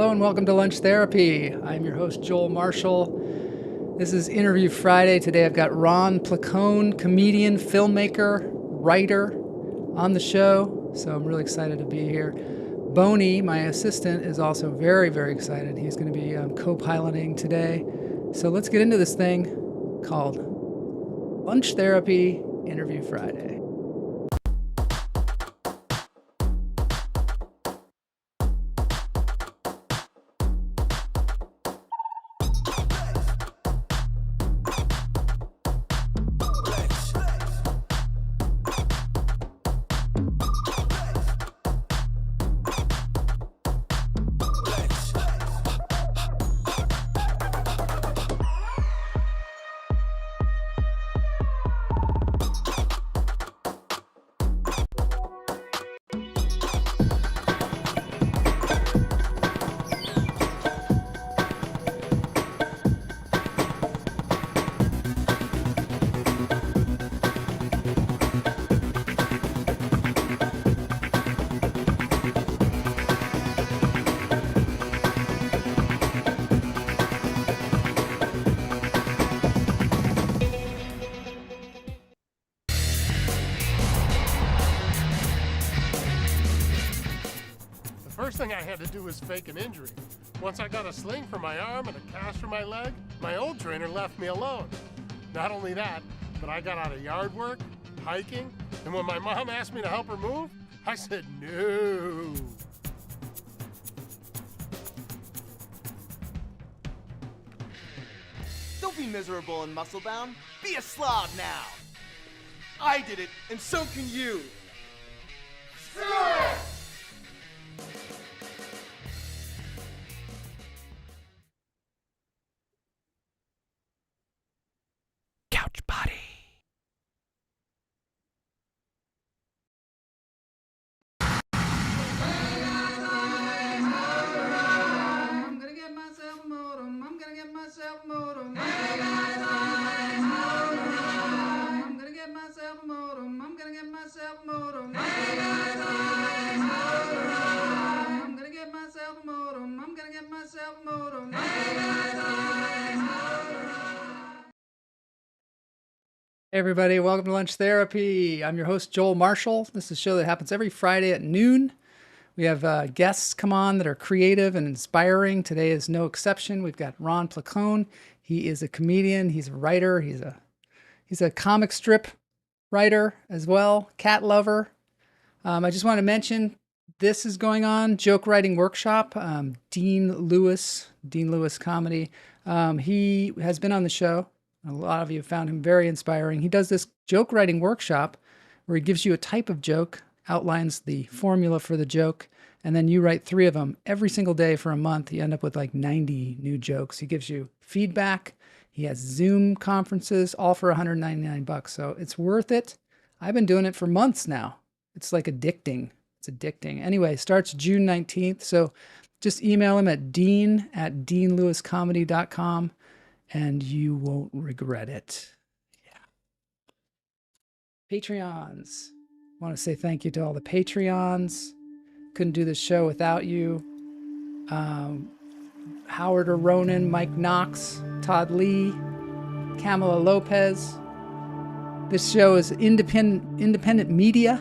Hello and welcome to Lunch Therapy. I'm your host, Joel Marshall. This is Interview Friday. Today I've got Ron Placone, comedian, filmmaker, writer on the show. So I'm really excited to be here. Boney, my assistant, is also very, very excited. He's going to be co-piloting today. So let's get into this thing called Lunch Therapy Interview Friday. First thing I had to do was fake an injury. Once I got a sling for my arm and a cast for my leg, my old trainer left me alone. Not only that, but I got out of yard work, hiking, and when my mom asked me to help her move, I said no. Don't be miserable and muscle-bound. Be a slob now. I did it, and so can you. Screw it! Couch body. I'm gonna get myself a modem. I'm gonna get myself a modem. Hey guys, I'm gonna get myself a modem. I'm gonna get myself a modem. Hey guys, I'm gonna get myself a modem. I'm gonna get myself a modem. Hey guys, Hey everybody, welcome to Lunch Therapy. I'm your host, Joel Marshall. This is a show that happens every Friday at noon. We have guests come on that are creative and inspiring. Today is no exception. We've got Ron Placone. He is a comedian. He's a writer. He's a comic strip writer as well, cat lover. I just want to mention this is going on, joke writing workshop. Dean Lewis Comedy. He has been on the show. A lot of you have found him very inspiring. He does this joke writing workshop where he gives you a type of joke, outlines the formula for the joke, and then you write 3 of them every single day for a month. You end up with like 90 new jokes. He gives you feedback. He has Zoom conferences, all for $199. So it's worth it. I've been doing it for months now. It's like addicting. It's addicting. Anyway, starts June 19th. So just email him at dean@deanlewiscomedy.com. and you won't regret it. Yeah. Patreons. I want to say thank you to all the Patreons. Couldn't do this show without you. Howard or Ronan, Mike Knox, Todd Lee, Kamala Lopez. This show is independent media.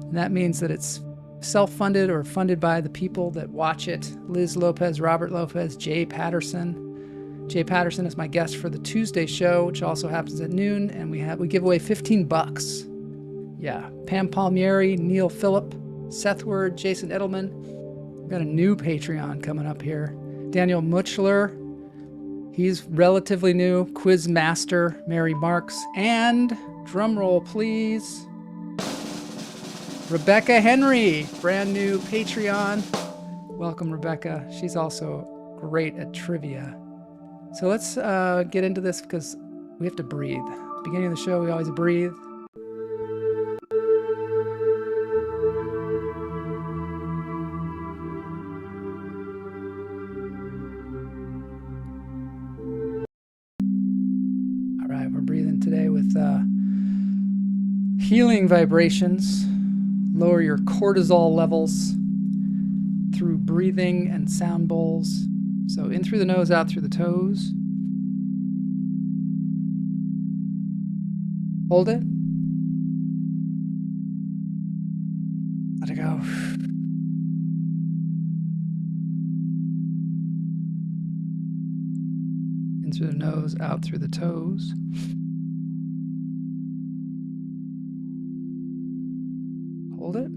And that means that it's self-funded or funded by the people that watch it. Liz Lopez, Robert Lopez, Jay Patterson. Jay Patterson is my guest for the Tuesday show, which also happens at noon, and we give away $15. Yeah, Pam Palmieri, Neil Phillip, Seth Word, Jason Edelman. We've got a new Patreon coming up here. Daniel Mutchler, he's relatively new. Quiz Master, Mary Marks, and drum roll please, Rebecca Henry, brand new Patreon. Welcome, Rebecca. She's also great at trivia. So let's get into this because we have to breathe. Beginning of the show, we always breathe. All right, we're breathing today with healing vibrations. Lower your cortisol levels through breathing and sound bowls. So in through the nose, out through the toes. Hold it. Let it go. In through the nose, out through the toes. Hold it.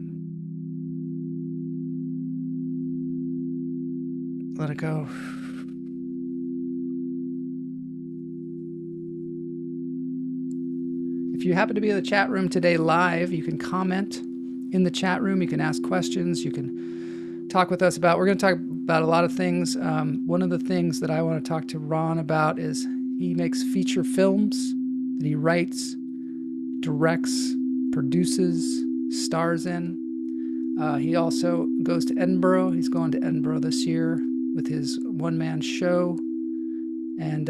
Let it go. If you happen to be in the chat room today live, you can comment in the chat room. You can ask questions. You can talk with us about, we're going to talk about a lot of things. One of the things that I want to talk to Ron about is he makes feature films that he writes, directs, produces, stars in. He also goes to Edinburgh. He's going to Edinburgh this year with his one-man show. And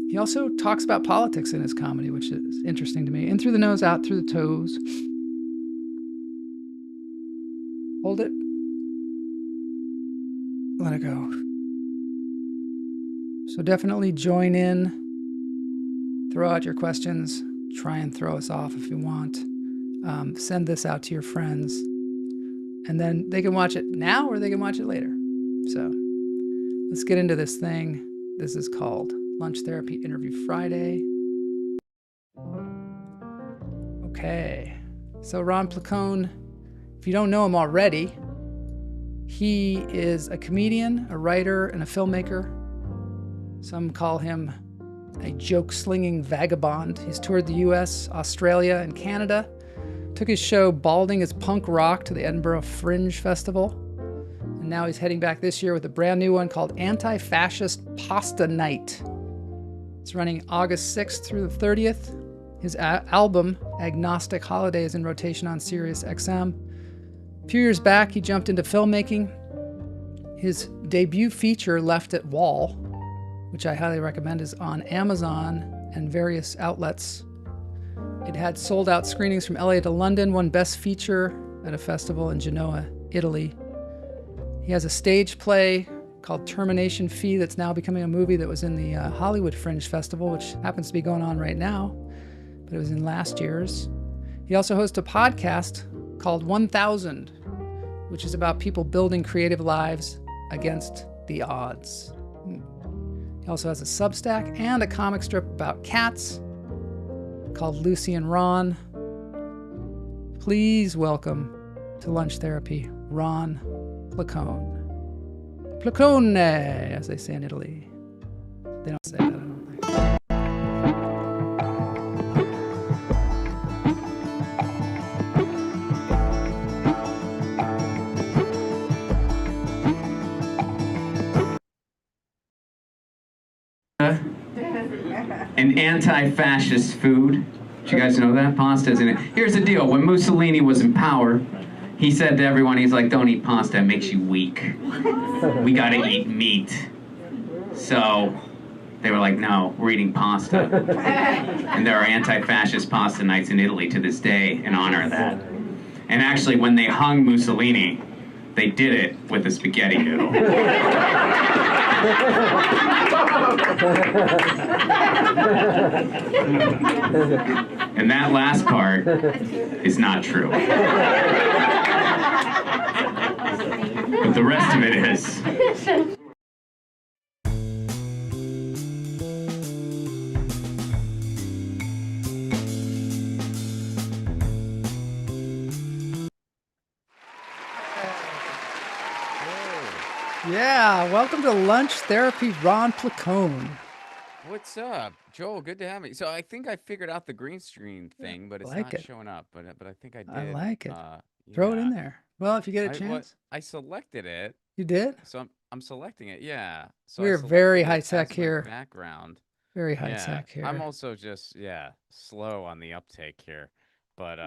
he also talks about politics in his comedy, which is interesting to me. In through the nose, out through the toes. Hold it. Let it go. So definitely join in. Throw out your questions. Try and throw us off if you want. Send this out to your friends. And then they can watch it now or they can watch it later. So let's get into this thing. This is called Lunch Therapy Interview Friday. Okay. So Ron Placone, if you don't know him already, he is a comedian, a writer, and a filmmaker. Some call him a joke-slinging vagabond. He's toured the US, Australia, and Canada. Took his show Balding as Punk Rock to the Edinburgh Fringe Festival. And now he's heading back this year with a brand new one called Anti-Fascist Pasta Night. It's running August 6th through the 30th. His album, Agnostic Holiday, is in rotation on SiriusXM. A few years back, he jumped into filmmaking. His debut feature, Left at Wall, which I highly recommend, is on Amazon and various outlets. It had sold-out screenings from LA to London, won Best Feature at a festival in Genoa, Italy. He has a stage play called Termination Fee that's now becoming a movie that was in the Hollywood Fringe Festival, which happens to be going on right now, but it was in last year's. He also hosts a podcast called 1000, which is about people building creative lives against the odds. He also has a Substack and a comic strip about cats called Lucy and Ron. Please welcome to Lunch Therapy, Ron Placone. Placone, as they say in Italy. They don't say that, I don't think. An anti-fascist food. Did you guys know that? Pasta's in it. Here's the deal. When Mussolini was in power, he said to everyone, he's like, don't eat pasta, it makes you weak. We gotta eat meat. So they were like, no, we're eating pasta. And there are anti-fascist pasta nights in Italy to this day in honor of that. And actually, when they hung Mussolini, they did it with a spaghetti noodle. And that last part is not true. But the rest of it is. Yeah, welcome to Lunch Therapy, Ron Placone. What's up, Joel? Good to have me. So I think I figured out the green screen thing, but it's like not it. showing up. But I think I did. I like it. Throw it in there. Well, if you get a chance. I selected it, You did? so I'm selecting it. Yeah. So I We're selected very it high as tech my here. Background. Very high Yeah. tech here. I'm also just slow on the uptake here, but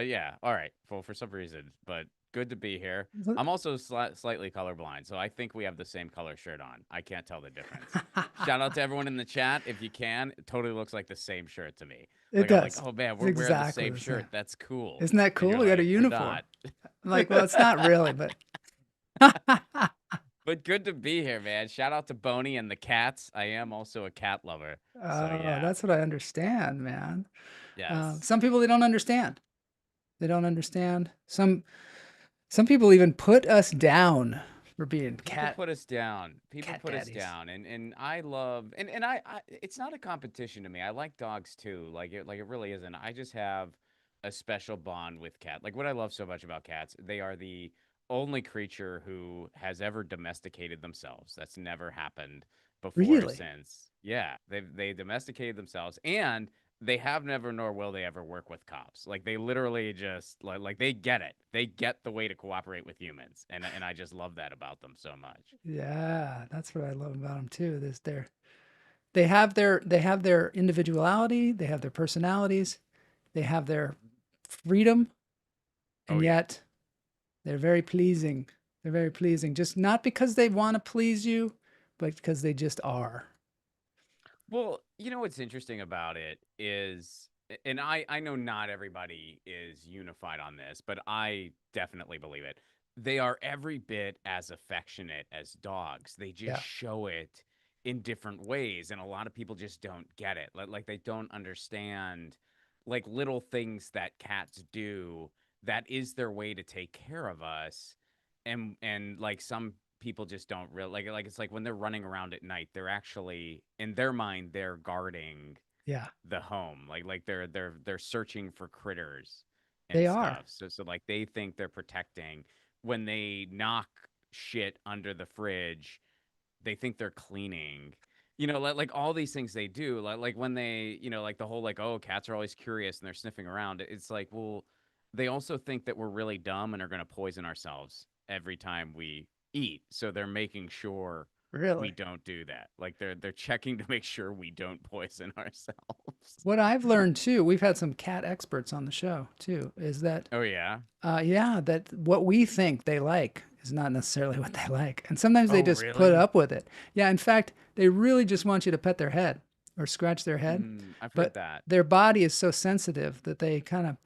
yeah. All right. Well, for some reason, but good to be here. I'm also slightly colorblind, so I think we have the same color shirt on. I can't tell the difference. Shout out to everyone in the chat if you can. It totally looks like the same shirt to me. It I'm does. like, oh man, we're It's wearing the exactly same the shirt. same. That's cool. Isn't that And cool? you're We got a like, "We're uniform." not." I'm like, well, it's not really, but But good to be here, man. Shout out to Boney and the cats. I am also a cat lover. So Oh, yeah. that's what I understand, man. Yes. Some people, they don't understand. They don't understand. Some people even put us down for being People put us down. People cat put us daddies. down. And I love and I it's not a competition to me. I like dogs too. Like it really isn't. I just have a special bond with cat. Like what I love so much about cats, they are the only creature who has ever domesticated themselves. That's never happened before or Really? since. Yeah, they domesticated themselves, and they have never nor will they ever work with cops. Like they literally just like they get it. They get the way to cooperate with humans, and I just love that about them so much. Yeah, that's what I love about them too. They have their individuality, they have their personalities, they have their freedom, and Oh yeah. yet they're very pleasing. They're very pleasing, just not because they want to please you, but because they just are. Well, you know what's interesting about it is, and I know not everybody is unified on this, but I definitely believe it. They are every bit as affectionate as dogs. They just Yeah. show it in different ways, and a lot of people just don't get it. Like they don't understand like little things that cats do that is their way to take care of us. And like some people just don't really like it's like when they're running around at night, they're actually in their mind they're guarding Yeah, the home. Like they're searching for critters they and are. stuff. So like they think they're protecting when they knock shit under the fridge, they think they're cleaning. Like all these things they do, like when they, like the whole like, oh, cats are always curious and they're sniffing around. It's like, well, they also think that we're really dumb and are going to poison ourselves every time we eat. So they're making sure we Really. don't do that. Like they're checking to make sure we don't poison ourselves. What I've learned too, we've had some cat experts on the show too, is that Oh yeah. yeah, that what we think they like is not necessarily what they like. And sometimes they Oh just put really? up with it. Yeah, in fact, they really just want you to pet their head or scratch their head. I've heard But that. their body is so sensitive that they kind of,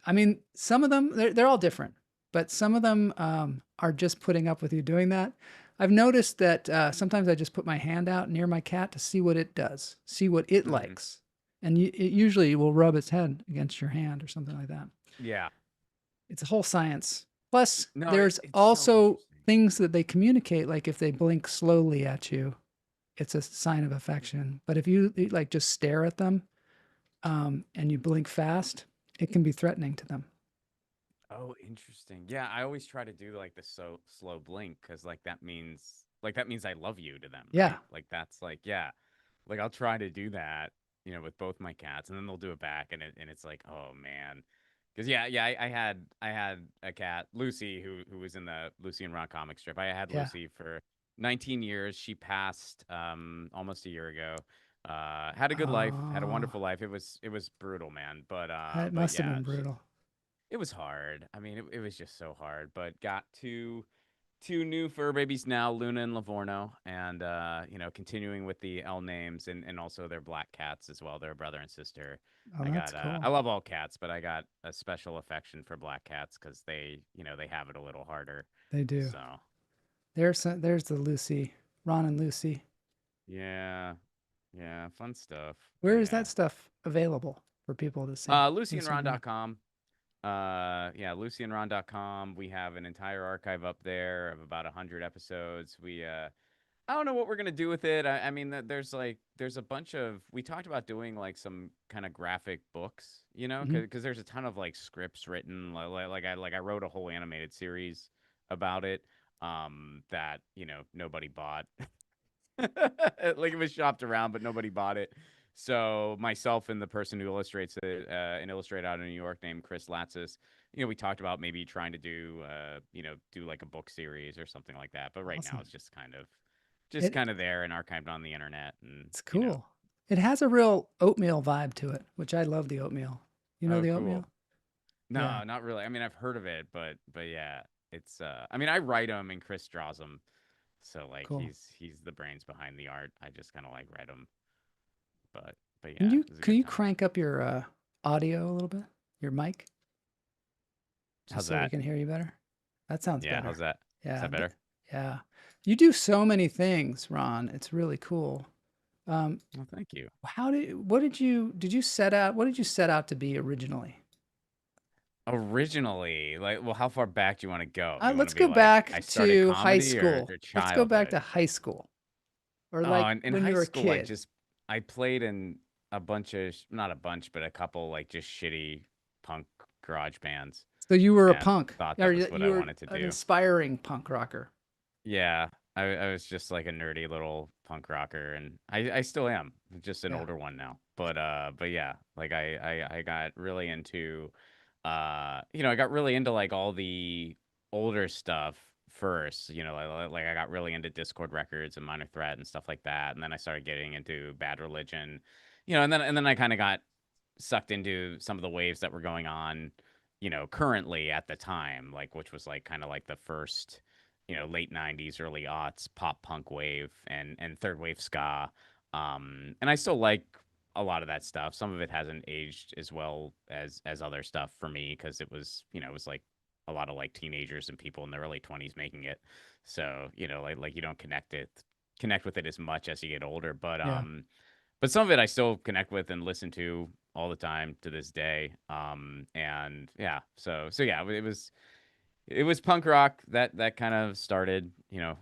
I mean, some of them, they're all different, but some of them are just putting up with you doing that. I've noticed that sometimes I just put my hand out near my cat to see what it does, see what it Mhm. likes. And it usually will rub its head against your hand or something like that. Yeah. It's a whole science. Plus, No, there's it's so also interesting. things that they communicate, like if they blink slowly at you, it's a sign of affection. But if you like just stare at them and you blink fast, it can be threatening to them. Oh, interesting. Yeah, I always try to do like the slow blink because like that means I love you to them, Yeah. right? Like that's like yeah, like I'll try to do that, with both my cats, and then they'll do it back, and it's like oh man, because yeah, I had a cat, Lucy, who was in the Lucy and Ron comic strip. I had Yeah. Lucy for 19 years. She passed almost a year ago. Had a good life, had a Oh, wonderful life. It was brutal, man, but it but must have yeah, been brutal. it was hard. I mean, it was just so hard, but got two new fur babies now, Luna and Livorno, and continuing with the L names and also their black cats as well. They're a brother and sister. Oh, I that's got I cool. love all cats, but I got a special affection for black cats because they have it a little harder. They do. So There's the Lucy, Ron and Lucy. yeah, yeah, fun stuff. Where But is that yeah, stuff available for people to see? Lucy and Ron. LucyandRon.com. Yeah, lucyandron.com. We have an entire archive up there of about 100 episodes. I don't know what we're gonna do with it. I mean, there's a bunch of we talked about doing like some kind of graphic books, Mhm. because there's a ton of like scripts written. Like I wrote a whole animated series about it, that nobody bought. Like it was shopped around, but nobody bought it. So myself and the person who illustrates it, an illustrator out of New York named Chris Latsis, we talked about maybe trying to do like a book series or something like that. But right now Awesome. it's just kind of It there and archived on the internet, and It's cool. It has a real oatmeal vibe to it, which I love the oatmeal. You know oh, the cool. oatmeal? Yeah, No, not really. I mean, I've heard of it, but yeah, it's I mean, I write them and Chris draws them, so like cool. he's the brains behind the art. I just kind of like write them, but Can yeah, you it was a can good you time. crank up your audio a little bit? Your mic, just How's so we that? can hear you better. That sounds Yeah, better. how's that? Yeah. Is that better? Yeah. You do so many things, Ron. It's really cool. Well, thank you. What did you set out to be originally? Originally, like, well, how far back do you want to go? Do you want Let's to be go like, back I started to high comedy school. or Let's go back childhood? to high school, or Oh, like in when you high were a school, kid. I played in a bunch of, not a bunch, but a couple like just shitty punk garage bands, So you were a and punk, thought or that was what I you were wanted to an do. aspiring punk rocker. Yeah, I was just like a nerdy little punk rocker, and I still am, just an Yeah. older one now. But yeah, like I got really into, I got really into like all the older stuff first. Like I got really into Discord Records and Minor Threat and stuff like that, and then I started getting into Bad Religion, and then I kind of got sucked into some of the waves that were going on, currently at the time, like which was like kind of like the first, late 90s, early aughts pop punk wave and third wave ska. And I still like a lot of that stuff. Some of it hasn't aged as well as other stuff for me because it was like a lot of like teenagers and people in their early 20s making it. So, like you don't connect with it as much as you get older, Yeah. but some of it I still connect with and listen to all the time to this day. And yeah, so yeah, it was punk rock that kind of started,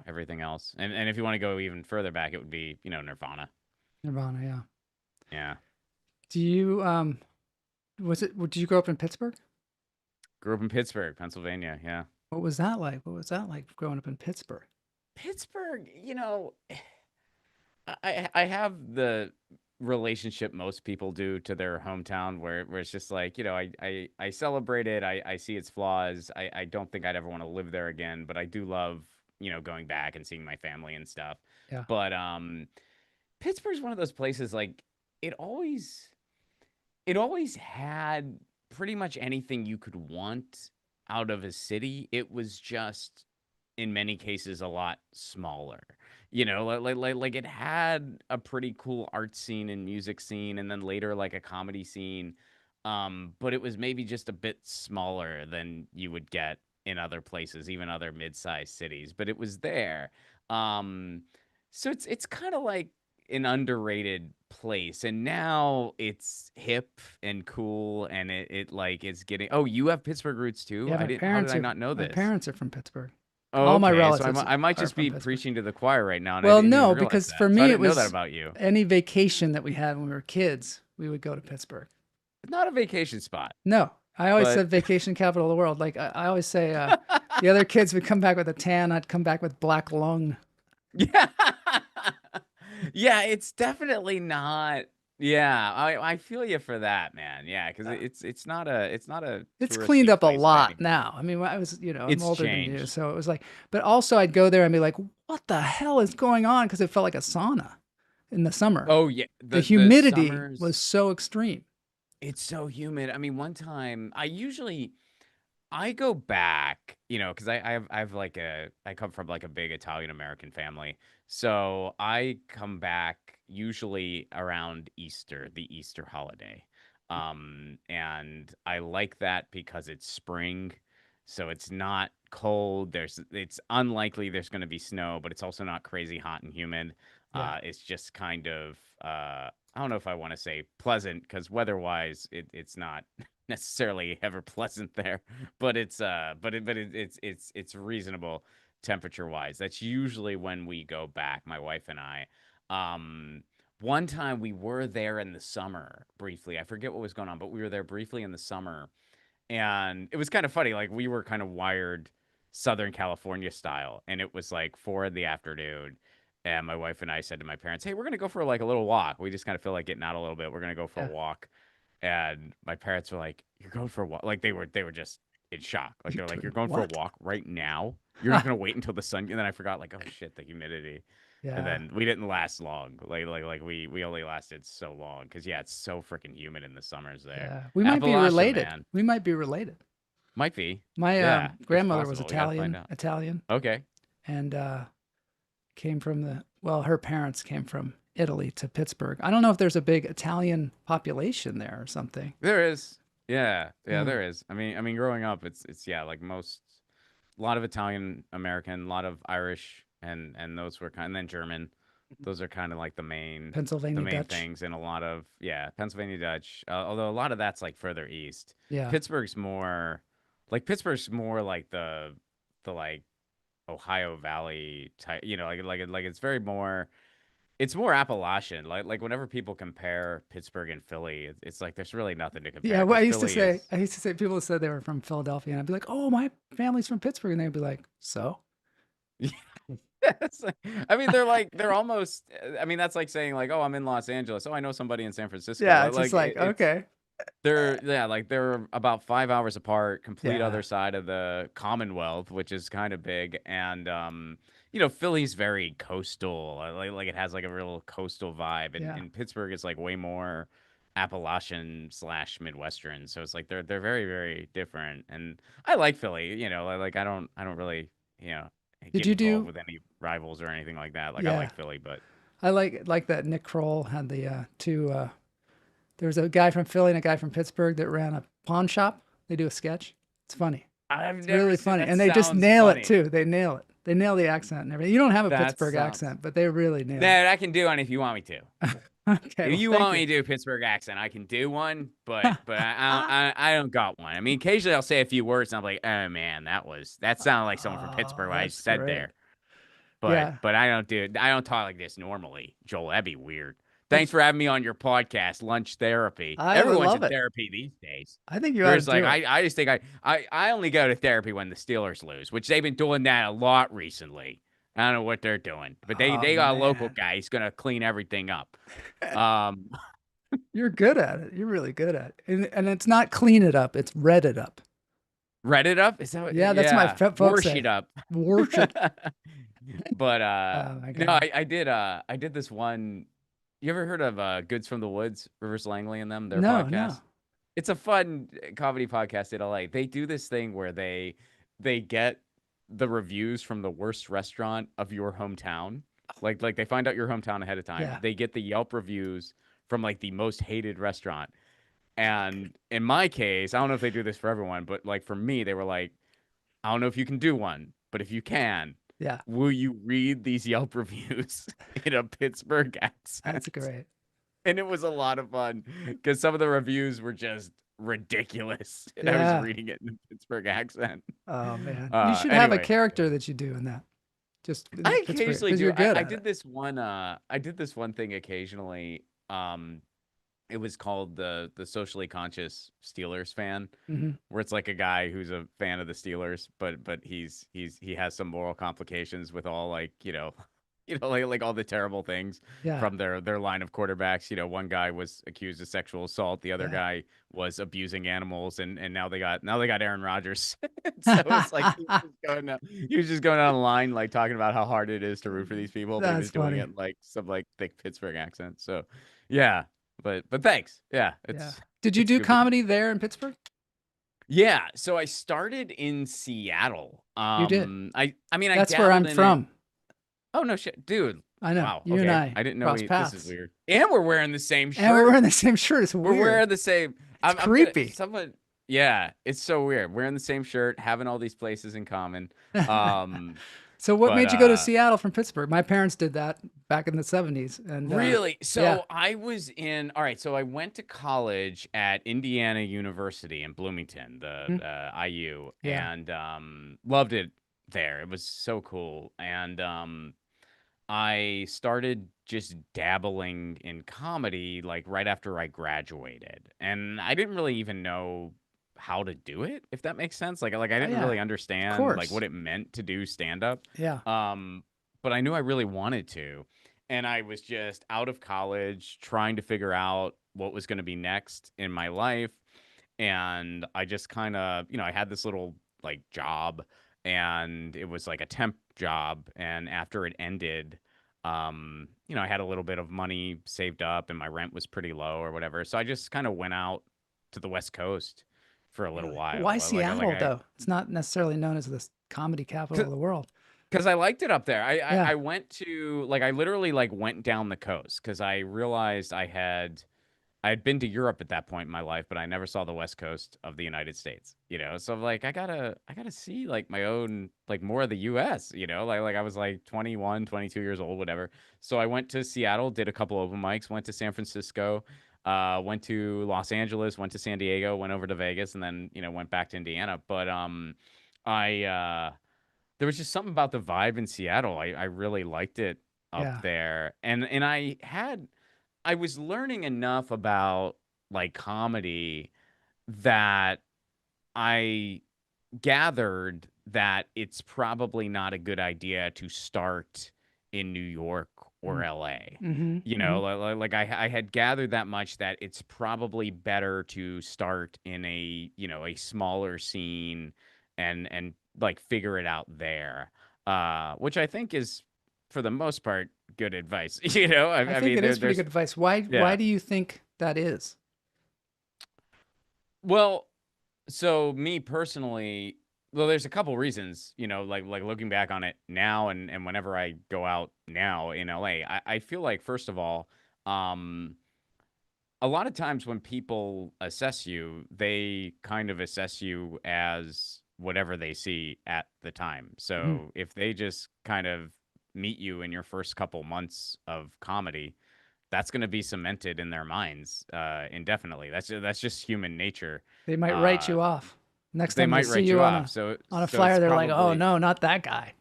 everything else. And if you want to go even further back, it would be, Nirvana. Nirvana. Yeah. Yeah. Do you did you grow up in Pittsburgh? Grew up in Pittsburgh, Pennsylvania. Yeah. What was that like? What was that like growing up in Pittsburgh? Pittsburgh, I have the relationship most people do to their hometown where it's just like, I celebrate it. I see its flaws. I don't think I'd ever want to live there again, but I do love, going back and seeing my family and stuff. Yeah. But Pittsburgh's one of those places like it always had pretty much anything you could want out of a city. It was just in many cases a lot smaller. Like it had a pretty cool art scene and music scene, and then later like a comedy scene. But it was maybe just a bit smaller than you would get in other places, even other mid-sized cities. But it was there. So it's kind of like an underrated place, and now it's hip and cool, and it like it's getting. Oh, you have Pittsburgh roots too? Yeah, How did I not know my this? parents are from Pittsburgh. Oh, All my okay. So relatives I might are just from be Pittsburgh. preaching to the choir right now, and I Well, didn't even no, realize because that. for So I me didn't it know was that about you. any vacation that we had when we were kids, we would go to Pittsburgh. Not a vacation spot, No, I always but said vacation capital of the world. Like I always say, the other kids would come back with a tan. I'd come back with black lung. yeah, yeah, it's definitely not. Yeah, I feel you for that, man. Yeah, because it's not a It's cleaned touristy up a place by any lot means. now. I mean, when I was, I'm It's older than you, changed. so it was like. But also, I'd go there and be like, "What the hell is going on?" Because it felt like a sauna in the summer. Oh yeah, The the humidity was summers. so extreme. It's so humid. I mean, one time I go back, because I have like I come from like a big Italian American family. So I come back usually around Easter, the Easter holiday. And I like that because it's spring. So it's not cold. It's unlikely there's going to be snow, but it's also not crazy hot and humid. Yeah, It's just kind of, I don't know if I want to say pleasant because weather-wise, it's not necessarily ever pleasant there, but it's reasonable temperature-wise. That's usually when we go back, my wife and I. Um, One time we were there in the summer briefly. I forget what was going on, but we were there briefly in the summer, and it was kind of funny. Like we were kind of wired Southern California style, and it was like 4 in the afternoon. And my wife and I said to my parents, "Hey, we're gonna go for like a little walk. We just kind of feel like getting out a little bit. We're gonna go for a yeah. walk." And my parents were like, "You're going for a walk?" Like they were just in shock. Like You they're like, "You're doing going for a what? walk right now? You're not gonna wait until the sun?" And then I forgot, like, oh shit, the humidity. And Yeah, then we didn't last long. Like we only lasted so long because yeah, it's so freaking humid in the summers there. yeah. We might be Appalachia, related. man, We might be related. might be. My Yeah, it's grandmother was possible. We gotta find out. Italian, Okay. and came from her parents came from Italy to Pittsburgh. I don't know if there's a big Italian population there or something. There is. Yeah, Yeah. there is. I mean, growing up, it's yeah, like most lot of Italian American, a lot of Irish, and those were and then German. Those are kind of like the main Pennsylvania Dutch. things, and a lot of Pennsylvania Dutch. Although a lot of that's like further east. Yeah. Pittsburgh's more like the like Ohio Valley type. Like it's very more. It's more Appalachian. Like whenever people compare Pittsburgh and Philly, it's like there's really nothing to compare. Yeah, well, 'cause I used to Philly say, people said they were from Philadelphia, and I'd be like, oh, my family's from Pittsburgh. And they'd be like, so? It's like, they're almost. I mean, that's like saying like, oh, I'm in Los Angeles. Oh, I know somebody in San Francisco. Yeah, it's just like, it's- okay. they're about 5 hours apart, complete Yeah. other side of the Commonwealth, which is kind of big. And Philly's very coastal. Like it has like a real coastal vibe, and, Yeah. and Pittsburgh is like way more Appalachian / Midwestern. So it's like they're very, very different. And I like Philly. Like I don't really Did get you involved do- with any rivals or anything like that. Like Yeah. I like Philly, but I like that Nick Kroll had the two. There was a guy from Philly and a guy from Pittsburgh that ran a pawn shop. They do a sketch. It's funny. I've It's never really seen funny, that. and they just Sounds nail funny. it too. They nail it. They nail the accent and everything. You don't have a That Pittsburgh sounds- accent, but they really nail it. Nah, I can do one if you want me to. Okay, If you well, want thank me to do a Pittsburgh accent, I can do one, but I don't got one. I mean, occasionally I'll say a few words, and I'm like, oh man, that sounded like someone from Pittsburgh. What I that's said great. there, but Yeah. I don't talk like this normally, Joel. That'd be weird. Thanks for having me on your podcast, Lunch Therapy. I would Everyone's love in it. therapy these days. I think you ought to Whereas, do like, it. I just think I only go to therapy when the Steelers lose, which they've been doing that a lot recently. I don't know what they're doing, but they Oh, got a local man. guy. He's gonna clean everything up. You're good at it. You're really good at it. And it's not clean it up. It's read it up. Read it up? Is that what? Yeah, that's my folks Wash say. it up. Worship. But Oh, my no, God. I did this one. You ever heard of Goods from the Woods, Rivers Langley and them, their No, podcast? no. It's a fun comedy podcast in LA. They do this thing where they get the reviews from the worst restaurant of your hometown. Like they find out your hometown ahead of time. Yeah. They get the Yelp reviews from like the most hated restaurant. And in my case, I don't know if they do this for everyone, but like for me, they were like, I don't know if you can do one, but if you can, Yeah, will you read these Yelp reviews in a Pittsburgh accent? that's great. And it was a lot of fun because some of the reviews were just ridiculous. And I Yeah. was reading it in a Pittsburgh accent. Oh man, Uh, you should have a anyway. character that you do in that. Just I Pittsburgh, occasionally 'cause do. You're good I at did it. this one. I did this one thing occasionally. It was called the socially conscious Steelers fan, Mhm. where it's like a guy who's a fan of the Steelers, but he has some moral complications with all like like all the terrible things Yeah. from their line of quarterbacks. One guy was accused of sexual assault, the other Yeah. guy was abusing animals, and now they got Aaron Rodgers. So it's like he was just going down the line like talking about how hard it is to root for these people, but he That's was doing funny. it in, like some like thick Pittsburgh accent. So yeah, but thanks. Yeah, Yeah. it's Did you it's do good. comedy there in Pittsburgh? Yeah, so I started in Seattle. You did. I mean, I That's where I'm dabbled in it. from. Oh no shit, dude. I know. Wow. You okay. and I. didn't know crossed this paths. is weird. And we're wearing the same shirt. And we're wearing the same shirt. It's We're weird. wearing the same. I'm gonna- creepy. Yeah, it's so weird. Wearing the same shirt, having all these places in common. So what but, made you go to Seattle from Pittsburgh? My parents did that back in the 70s. And Really? So yeah. I was all right. So I went to college at Indiana University in Bloomington, the IU, Yeah. and loved it there. It was so cool. And I started just dabbling in comedy like right after I graduated. And I didn't really even know how to do it, if that makes sense. Like I didn't yeah. really Of understand course. like what it meant to do stand up. Yeah. But I knew I really wanted to. And I was just out of college trying to figure out what was going to be next in my life. And I just kind of, I had this little like job, and it was like a temp job. And after it ended, I had a little bit of money saved up and my rent was pretty low or whatever. So I just kind of went out to the West Coast for a little while. Why Like, Seattle, though? It's not necessarily known as the comedy capital of the world. Because I liked it up there. Yeah. I went to I literally like went down the coast because I realized I had I had been to Europe at that point in my life, but I never saw the West Coast of the United States, So I'm like, I gotta see like my own, like more of the US, like I was like 21, 22 years old, whatever. So I went to Seattle, did a couple open mics, went to San Francisco, went to Los Angeles, went to San Diego, went over to Vegas, and then, went back to Indiana. But I there was just something about the vibe in Seattle. I really liked it up Yeah. there. And I was learning enough about like comedy that I gathered that it's probably not a good idea to start in New York or LA. Mm-hmm. Mm-hmm. I had gathered that much that it's probably better to start in a smaller scene and like figure it out there. Which I think is for the most part good advice. I I think mean it is pretty there's good advice. Why yeah. do you think that is? Well, so me personally, well, there's a couple reasons, like looking back on it now and whenever I go out now in LA, I feel like first of all, um, a lot of times when people assess you, they kind of assess you as whatever they see at the time. Mhm. So if they just kind of meet you in your first couple months of comedy, that's going to be cemented in their minds indefinitely. That's just human nature. They might write Uh, you off. Next they time they might see write you you on off. a on a So flyer, it's they're like, "Oh probably no, not that guy."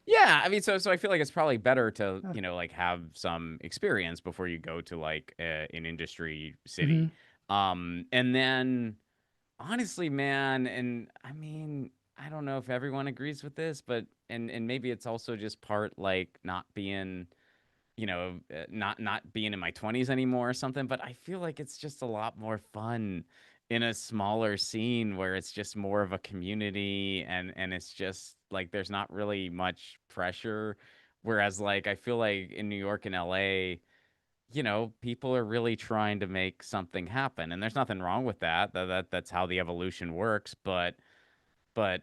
yeah. I mean, so I feel like it's probably better to Uh, like have some experience before you go to like an industry city. mhm. And then honestly, man, and I mean, I don't know if everyone agrees with this, but and maybe it's also just part like not being not being in my 20s anymore or something, but I feel like it's just a lot more fun in a smaller scene where it's just more of a community and it's just like there's not really much pressure. Whereas like I feel like in New York and LA, people are really trying to make something happen. And there's nothing wrong with that. That's how the evolution works. But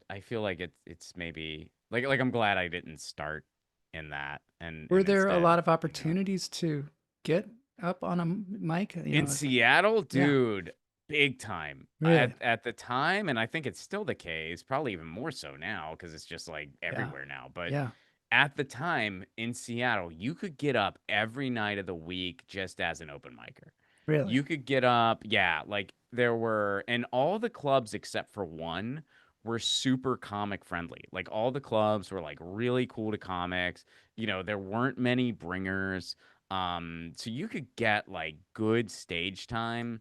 I feel like it's maybe like I'm glad I didn't start in that Were and there a instead, lot of opportunities to get up on a mic? in Seattle, Yeah, dude, big time. really. At the time, and I think it's still the case, probably even more so now because it's just like Yeah, everywhere now. But yeah, at the time in Seattle, you could get up every night of the week just as an open micer. really. You could get up, yeah, like there were, and all the clubs except for one were super comic friendly. Like all the clubs were like really cool to comics. There weren't many bringers. So you could get like good stage time.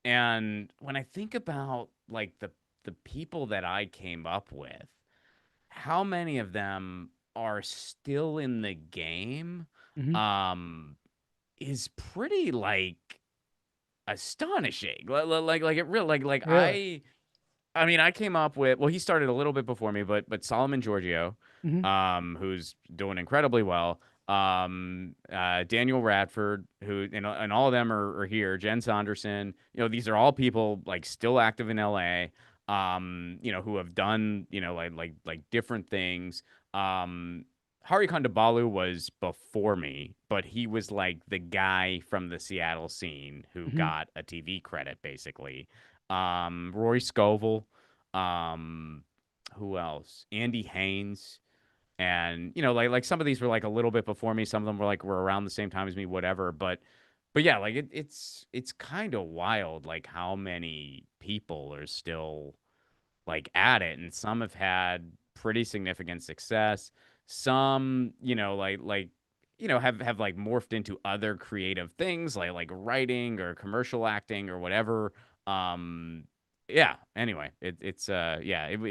And when I think about like the people that I came up with, how many of them are still in the game, Hmm. um, is pretty like astonishing. Like it really like Really. I mean I came up with well he started a little bit before me but Solomon Giorgio Hmm. who's doing incredibly well, Daniel Radford who and all of them are here, Jen Saunderson, these are all people like still active in LA, who have done like different things. Hari Kondabolu was before me, but he was like the guy from the Seattle scene who Hmm. got a TV credit, basically. Roy Scovel, um, who else? Andy Haynes, and like some of these were like a little bit before me. Some of them were around the same time as me, whatever. But yeah, like it's kind of wild, like how many people are still like at it, and some have had pretty significant success. Some, have like morphed into other creative things like writing or commercial acting or whatever. Um, yeah. Anyway, it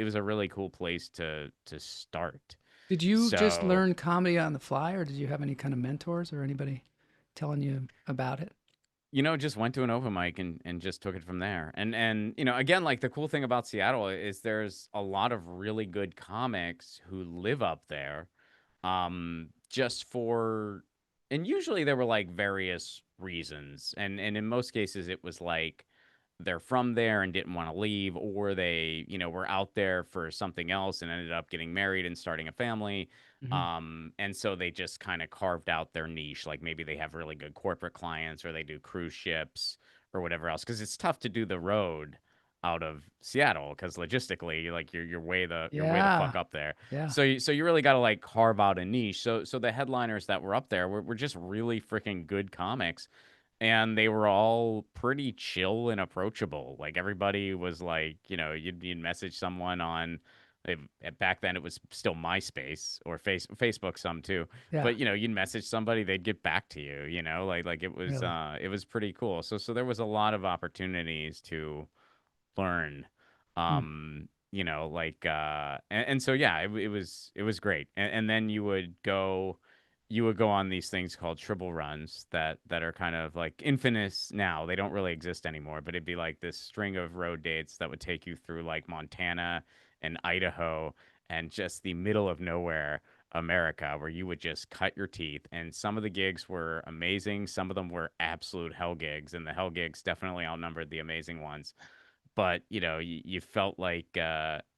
was a really cool place to start. Did you just So learn comedy on the fly, or did you have any kind of mentors or anybody telling you about it? just went to an open mic and just took it from there. And again, like the cool thing about Seattle is there's a lot of really good comics who live up there. Just for and usually there were like various reasons. And in most cases it was like they're from there and didn't want to leave, or they, were out there for something else and ended up getting married and starting a family. Hmm. And so they just kind of carved out their niche. Like maybe they have really good corporate clients or they do cruise ships or whatever else, because it's tough to do the road out of Seattle because logistically, like you're you're way the fuck Yeah. up there. Yeah. So you really got to like carve out a niche. So the headliners that were up there were just really freaking good comics, and they were all pretty chill and approachable. Like everybody was like, you'd message someone on. Back then it was still MySpace or Facebook some too. Yeah. But you'd message somebody, they'd get back to you. Like Really. it was pretty cool. So there was a lot of opportunities to learn. Hmm. And so yeah, it was great. And then you would go on these things called triple runs that are kind of like infamous now. They don't really exist anymore, but it'd be like this string of road dates that would take you through like Montana and Idaho and just the middle of nowhere America, where you would just cut your teeth. And some of the gigs were amazing. Some of them were absolute hell gigs, and the hell gigs definitely outnumbered the amazing ones. But you felt like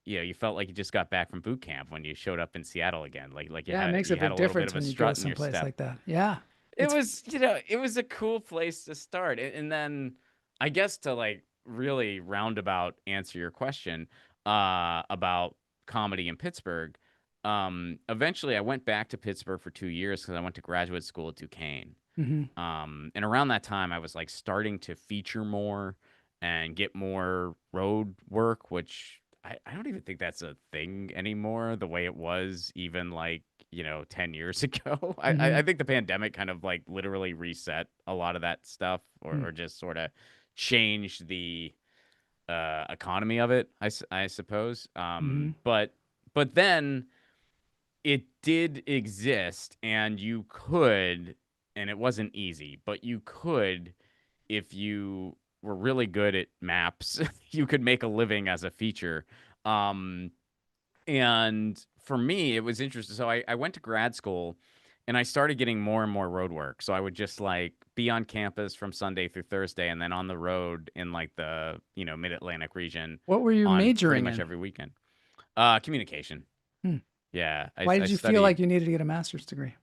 you felt like you just got back from boot camp when you showed up in Seattle again. Like Yeah, it makes a you had big a little bit difference of a when you go strut in your someplace step. like that. Yeah. It It's was it was a cool place to start. And then I guess to like really roundabout answer your question about comedy in Pittsburgh. Eventually I went back to Pittsburgh for 2 years because I went to graduate school at Duquesne. mhm. And around that time, I was like starting to feature more and get more road work, which I don't even think that's a thing anymore, the way it was even like, 10 years ago. I Mhm. think the pandemic kind of like literally reset a lot of that stuff Mm. or just sort of changed the economy of it, I suppose. Mhm. But then it did exist, and you could, and it wasn't easy, but you could, if you were really good at maps, you could make a living as a feature. Um, and for me, it was interesting. So I went to grad school and I started getting more and more road work. So I would just like be on campus from Sunday through Thursday and then on the road in like the, mid-Atlantic region What were you on pretty majoring much in? every weekend. Communication. Hmm. Yeah, Why I did you feel like studied. you needed to get a master's degree?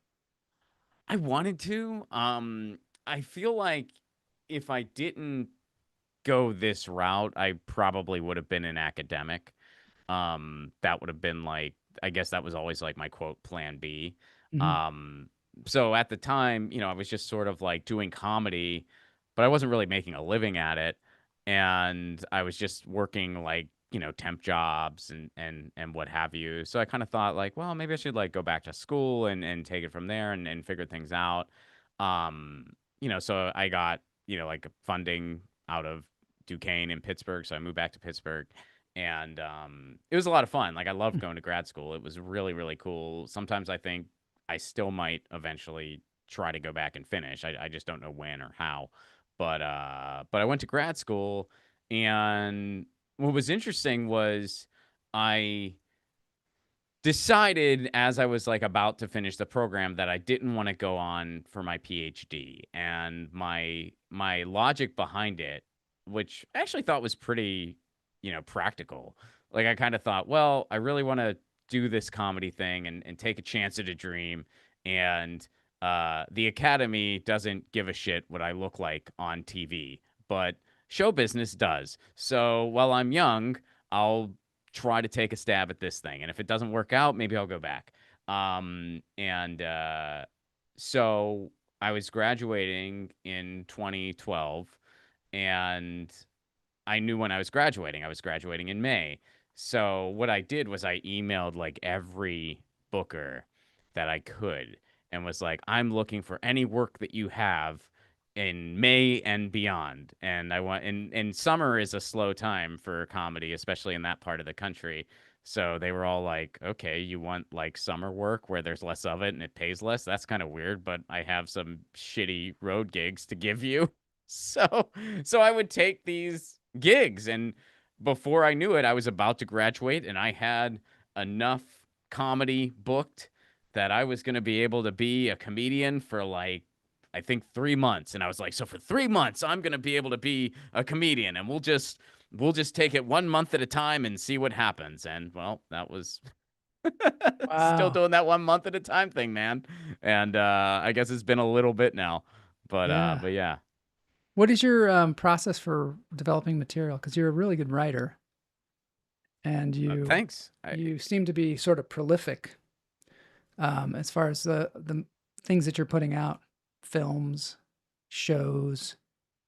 I wanted to. I feel like if I didn't go this route, I probably would have been an academic. That would have been like, I guess that was always like my quote plan B. Mhm. Um, so at the time, I was just sort of like doing comedy, but I wasn't really making a living at it. And I was just working like, temp jobs and what have you. So I kind of thought like, well, maybe I should like go back to school and take it from there and figure things out. So I got, like funding out of Duquesne in Pittsburgh. So I moved back to Pittsburgh and it was a lot of fun. Like I loved going to grad school. It was really, really cool. Sometimes I think I still might eventually try to go back and finish. I just don't know when or how. But I went to grad school, and what was interesting was I decided as I was like about to finish the program that I didn't want to go on for my PhD. And my logic behind it, which I actually thought was pretty, practical. Like I kind of thought, well, I really want to do this comedy thing and take a chance at a dream. And the Academy doesn't give a shit what I look like on TV, but show business does. So while I'm young, I'll try to take a stab at this thing. And if it doesn't work out, maybe I'll go back. So I was graduating in 2012, and I knew when I was graduating. I was graduating in May. So what I did was I emailed like every booker that I could and was like, I'm looking for any work that you have in May and beyond. And I want and summer is a slow time for comedy, especially in that part of the country. So they were all like, okay, you want like summer work where there's less of it and it pays less? That's kind of weird, but I have some shitty road gigs to give you. So so I would take these gigs, and before I knew it, I was about to graduate and I had enough comedy booked that I was going to be able to be a comedian for like I think 3 months. And I was like, so for 3 months I'm going to be able to be a comedian, and we'll just take it 1 month at a time and see what happens. And well, that was still Wow. doing that 1 month at a time thing, man. And I guess it's been a little bit now. Yeah. But yeah. What is your process for developing material? Because you're a really good writer, and Thanks. you seem to be sort of prolific as far as the things that you're putting out, films, shows,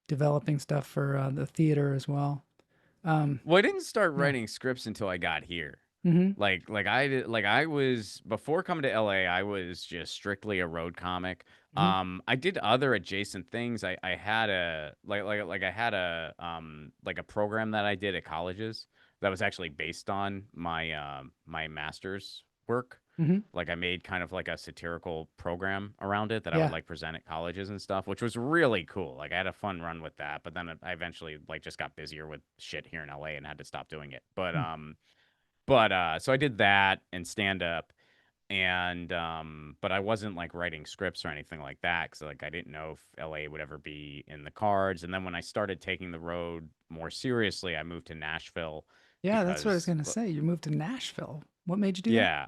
developing stuff for the theater as well. Well, I didn't start writing scripts until I got here. Mm-hmm. I was before coming to LA, I was just strictly a road comic. I did other adjacent things. I had a like a program that I did at colleges that was actually based on my my master's work. Mm-hmm. Like I made kind of like a satirical program around it that I Yeah. would like present at colleges and stuff, which was really cool. Like I had a fun run with that, but then I eventually like just got busier with shit here in LA and had to stop doing it. But so I did that and stand up and but I wasn't like writing scripts or anything like that cuz like I didn't know if LA would ever be in the cards. And then when I started taking the road more seriously, I moved to Nashville. Yeah, that's what I was Because going to say. You moved to Nashville. What made you do that? yeah.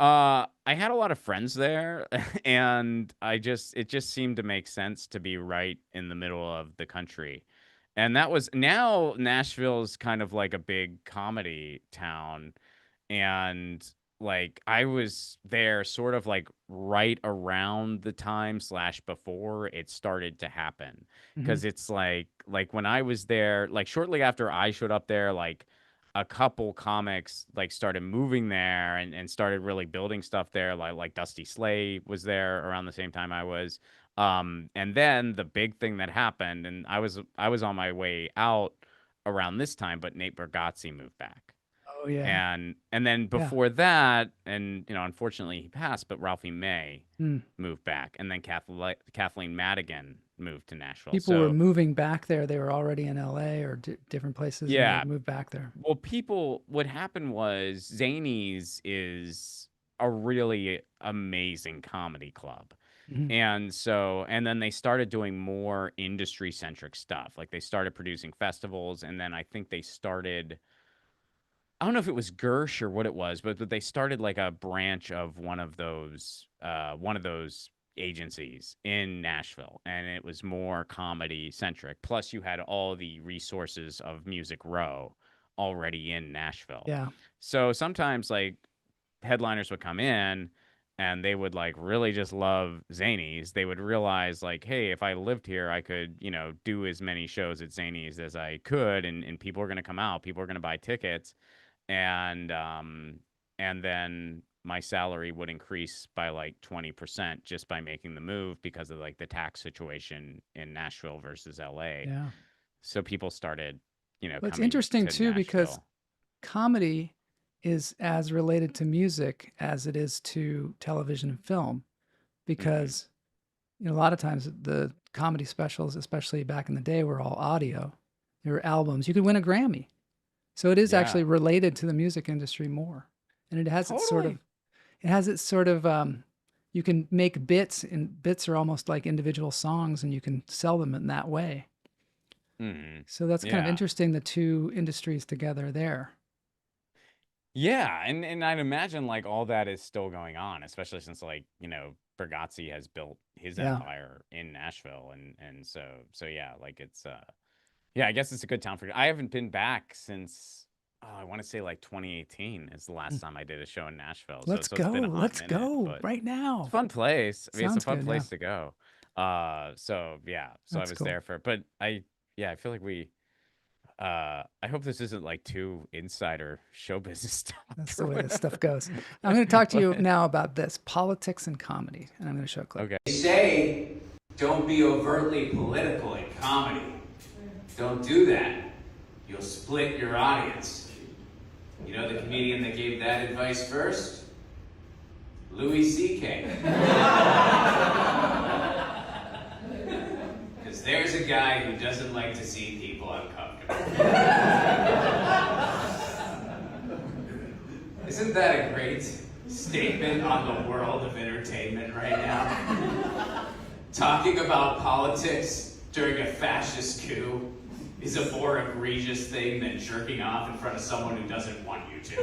I had a lot of friends there and it just seemed to make sense to be right in the middle of the country. And that was now Nashville's kind of like a big comedy town. And like I was there sort of like right around the time slash before it started to happen. Mm-hmm. Cause it's like when I was there, like shortly after I showed up there, like a couple comics like started moving there and started really building stuff there. Like Dusty Slay was there around the same time I was. And then the big thing that happened, and I was on my way out around this time, but Nate Bargatze moved back. Oh yeah. And then Yeah. before that, and you know, unfortunately he passed, but Ralphie May Mm. moved back, and then Kathleen Madigan moved to Nashville. People were So moving back there. They were already in LA or different places. yeah, And they moved back there. well, what happened was Zanies is a really amazing comedy club. Mhm. And then they started doing more industry centric stuff. Like they started producing festivals, and then I think they started, I don't know if it was Gersh or what it was, but they started like a branch of one of those agencies in Nashville, and it was more comedy centric. Plus, you had all the resources of Music Row already in Nashville. Yeah. So sometimes like headliners would come in and they would like really just love Zanies. They would realize like, hey, if I lived here, I could, you know, do as many shows at Zanies as I could, and people are going to come out, people are going to buy tickets, and then my salary would increase by like 20% just by making the move because of like the tax situation in Nashville versus LA. Yeah. So people started, you know, Well, it's coming interesting to too because Nashville. comedy is as related to music as it is to television and film, because you know, a lot of times the comedy specials, especially back in the day, were all audio. They were albums. You could win a Grammy. So it is Yeah. actually related to the music industry more. And it has its sort of, you can make bits, and bits are almost like individual songs, and you can sell them in that way. Mhm. So that's kind of Yeah. interesting, the two industries together there. Yeah, and I'd imagine like all that is still going on, especially since like, you know, Bargatze has built his Yeah. empire in Nashville, and so yeah, like it's yeah, I guess it's a good town for I haven't been back since I want to say like 2018 is the last time I did a show in Nashville. Let's so it's been a go. hot Let's minute, go but right it's now. a fun place. I mean, it's a Sounds fun good, place yeah. to go. So yeah, so That's I was cool. there for, but I feel like I hope this isn't like too insider show business talk. That's or the way this whatever. stuff goes. I'm going to talk to you now about this, politics and comedy, and I'm going to show a clip. Okay. They say don't be overtly political in comedy. Don't do that. You'll split your audience. You know the comedian that gave that advice first? Louis C.K. Because there's a guy who doesn't like to see people uncomfortable. Isn't that a great statement on the world of entertainment right now? Talking about politics during a fascist coup is a more egregious thing than jerking off in front of someone who doesn't want you to.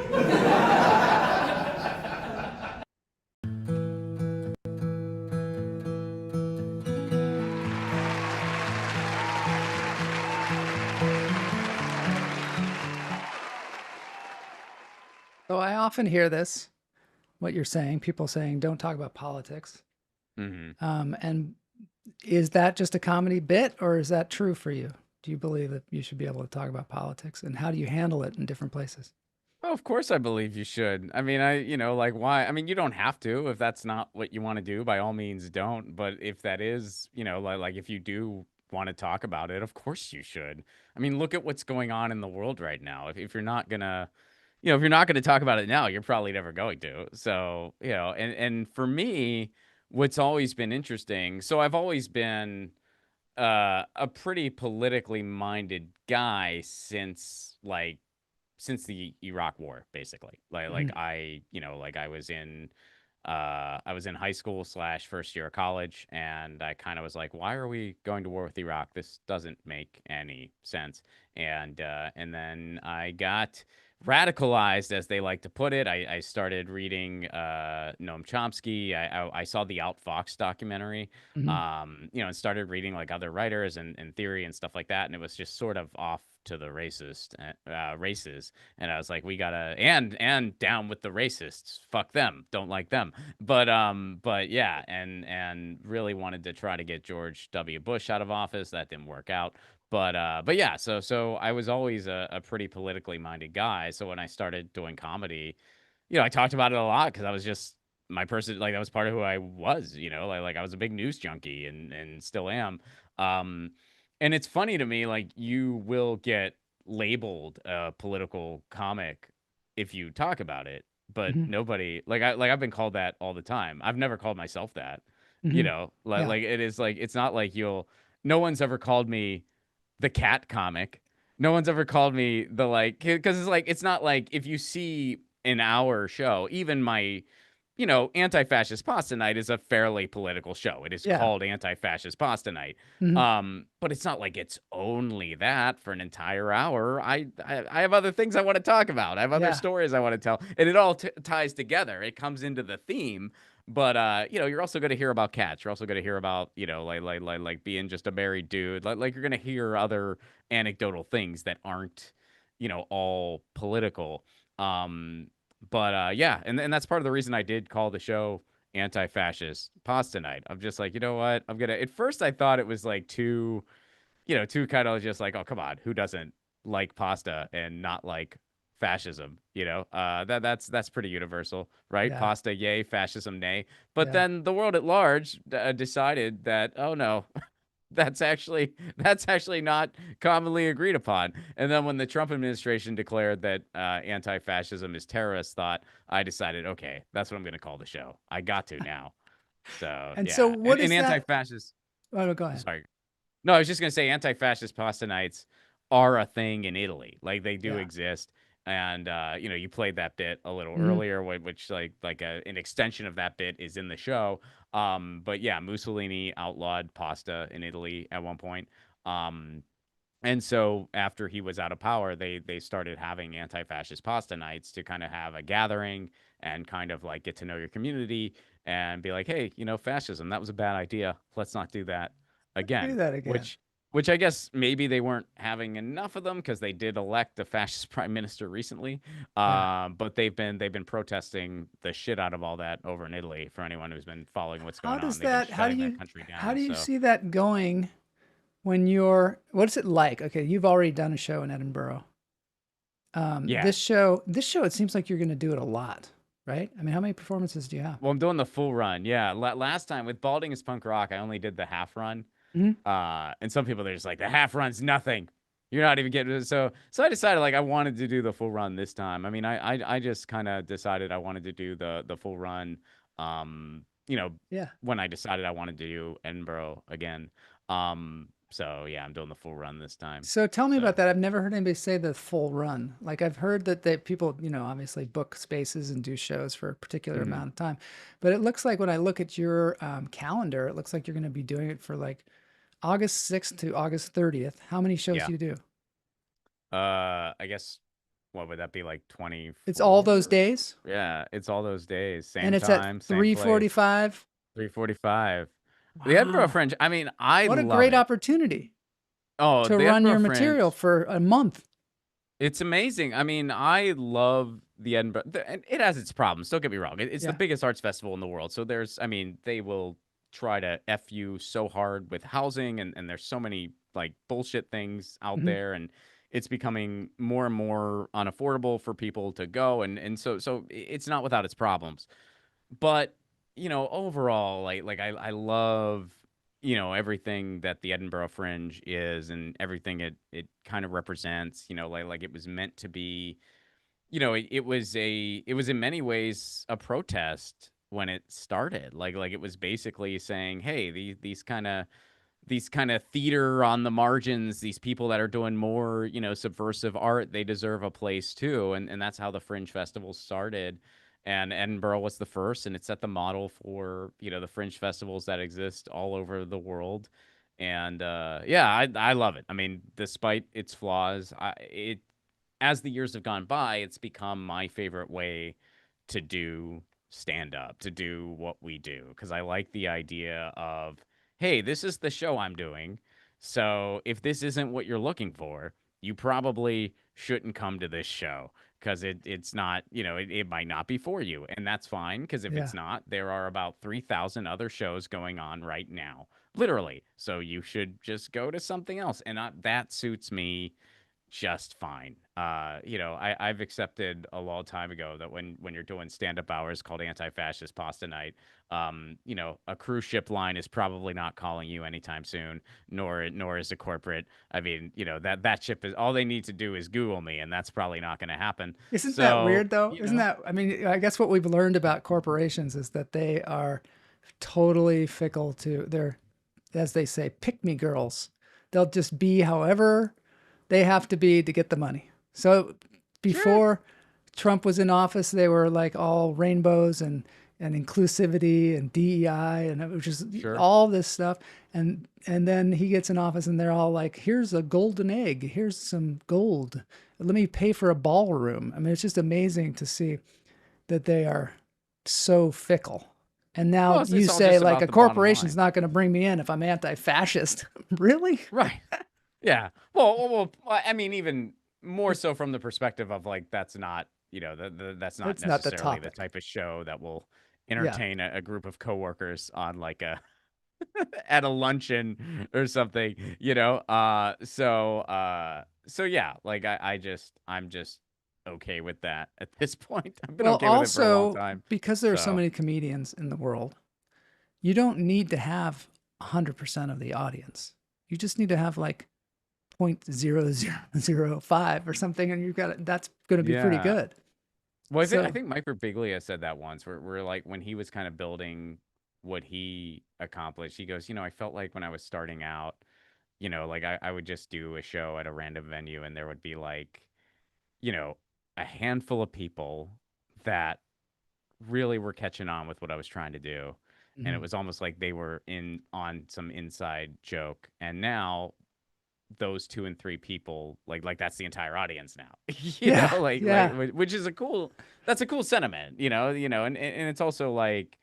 So I often hear this, what you're saying, people saying, don't talk about politics. And is that just a comedy bit, or is that true for you? Do you believe that you should be able to talk about politics, and how do you handle it in different places? Oh, of course I believe you should. I mean, like why? I mean, you don't have to if that's not what you want to do. By all means, don't. But if that is, like if you do want to talk about it, of course you should. I mean, look at what's going on in the world right now. If you're not gonna, if you're not gonna talk about it now, you're probably never going to. So, and for me, what's always been interesting. So I've always been a pretty politically minded guy since the Iraq War, basically. Like I was in high school / first year of college, and I kind of was like, why are we going to war with Iraq? This doesn't make any sense. And then I got radicalized, as they like to put it. I started reading Noam Chomsky. I saw the Outfox documentary, and started reading like other writers and theory and stuff like that. And it was just sort of off to the racist races. And I was like, we gotta, and down with the racists. Fuck them. Don't like them. But yeah, and really wanted to try to get George W. Bush out of office. That didn't work out. But yeah, so I was always a pretty politically minded guy. So when I started doing comedy, I talked about it a lot because I was just my person. Like that was part of who I was. Like I was a big news junkie and still am. And it's funny to me, like you will get labeled a political comic if you talk about it, but nobody I've been called that all the time. I've never called myself that. Like it is like it's not like no one's ever called me the cat comic. No one's ever called me the because it's like it's not like if you see an hour show, even my Anti-Fascist Pasta Night is a fairly political show. It is called Anti-Fascist Pasta Night. But it's not like it's only that for an entire hour. I have other things I want to talk about. I have other stories I want to tell. And it all ties together. It comes into the theme. But you're also going to hear about cats. You're also going to hear about, like being just a married dude. Like you're going to hear other anecdotal things that aren't, all political. Yeah, and that's part of the reason I did call the show Anti-Fascist Pasta Night. I'm just like, you know what? At first I thought it was like too kind of just like, oh, come on, who doesn't like pasta and not like fascism? That's pretty universal, right? Yeah. Pasta, yay, fascism, nay. But then the world at large decided that, oh no, that's actually not commonly agreed upon. And then when the Trump administration declared that anti-fascism is terrorist thought, I decided, okay, that's what I'm going to call the show. I got to now. So so what is that? Anti-fascist? Oh, no, go ahead. Sorry. No, I was just going to say anti-fascist pasta nights are a thing in Italy. Like they do exist. And you played that bit a little earlier, which an extension of that bit is in the show. But yeah, Mussolini outlawed pasta in Italy at one point. And so after he was out of power, they started having anti-fascist pasta nights to kind of have a gathering and kind of like get to know your community and be like, hey, fascism, that was a bad idea. Let's not do that again. Do that again. Which I guess maybe they weren't having enough of them because they did elect a fascist prime minister recently. But they've been protesting the shit out of all that over in Italy. For anyone who's been following what's going on, How do you country down, how do you see that going when what's it like? Okay, you've already done a show in Edinburgh. This show, it seems like you're going to do it a lot, right? I mean, how many performances do you have? Well, I'm doing the full run. Yeah, last time with Balding is Punk Rock, I only did the half run. And some people, they're just like, the half run's nothing. You're not even getting it. So I decided like I wanted to do the full run this time. I mean, I just kind of decided I wanted to do the full run. When I decided I wanted to do Edinburgh again. So yeah, I'm doing the full run this time. So tell me about that. I've never heard anybody say the full run. Like I've heard that people, obviously book spaces and do shows for a particular amount of time. But it looks like when I look at your calendar, it looks like you're going to be doing it for like August 6th to August 30th. How many shows do you do? I guess, what would that be, like 20? It's all those days? Yeah, it's all those days. Same and it's time, at 3:45? 3:45. Wow. The Edinburgh Fringe, I mean, what a great opportunity to run your material for a month. It's amazing. I mean, I love the Edinburgh, and it has its problems. Don't get me wrong. It's Yeah. the biggest arts festival in the world. So I mean, they will try to F you so hard with housing, and there's so many like bullshit things out Mhm. there, and it's becoming more and more unaffordable for people to go, and so it's not without its problems. But overall, I love everything that the Edinburgh Fringe is, and everything it kind of represents. Like it was meant to be. It was in many ways a protest when it started. Like it was basically saying, hey, these kind of theater on the margins, these people that are doing more, subversive art, they deserve a place too. And that's how the Fringe Festival started. And Edinburgh was the first, and it set the model for, the Fringe festivals that exist all over the world. And yeah, I love it. I mean, despite its flaws, as the years have gone by, it's become my favorite way to do stand up, to do what we do, because I like the idea of, hey, this is the show I'm doing. So if this isn't what you're looking for, you probably shouldn't come to this show, because it's not, it might not be for you. And that's fine, because if Yeah. it's not, there are about 3,000 other shows going on right now, literally. So you should just go to something else. And that suits me just fine. I've accepted a long time ago that when you're doing stand-up hours called Anti-Fascist Pasta Night, a cruise ship line is probably not calling you anytime soon, nor is a corporate. I mean, that ship is, all they need to do is Google me, and that's probably not going to happen. Isn't that So, weird though? Isn't that, I mean, I guess what we've learned about corporations is that they are totally fickle to their, as they say, pick me girls. They'll just be however they have to be to get the money. So before Trump was in office, they were like all rainbows and inclusivity and DEI, and it was just all this stuff. And then he gets in office and they're all like, here's a golden egg. Here's some gold. Let me pay for a ballroom. I mean, it's just amazing to see that they are so fickle. And now Well, it's you all say just like about a the bottom corporation's line. not going to bring me in if I'm anti-fascist. Really? Right. Yeah. Well, I mean, even more so from the perspective of like, that's not, that's not That's not the necessarily the topic. type of show that will Yeah. entertain a group of coworkers on like a at a luncheon or something, so yeah, like I'm just okay with that at this point. I've been Well, okay with it for a long also, time. because there are so So many comedians in the world, you don't need to have 100% of the audience. You just need to have like 0.0005 or something, and you've got it. That's going to be pretty yeah. good. Well, I So, think Mike Birbiglia said that once, where like when he was kind of building what he accomplished, he goes, I felt like when I was starting out, like I would just do a show at a random venue, and there would be like, a handful of people that really were catching on with what I was trying to do. And it mhm. was almost like they were on some inside joke. And now those 2 and 3 people, like that's the entire audience now. Yeah, yeah. Which is that's a cool sentiment, and it's also like,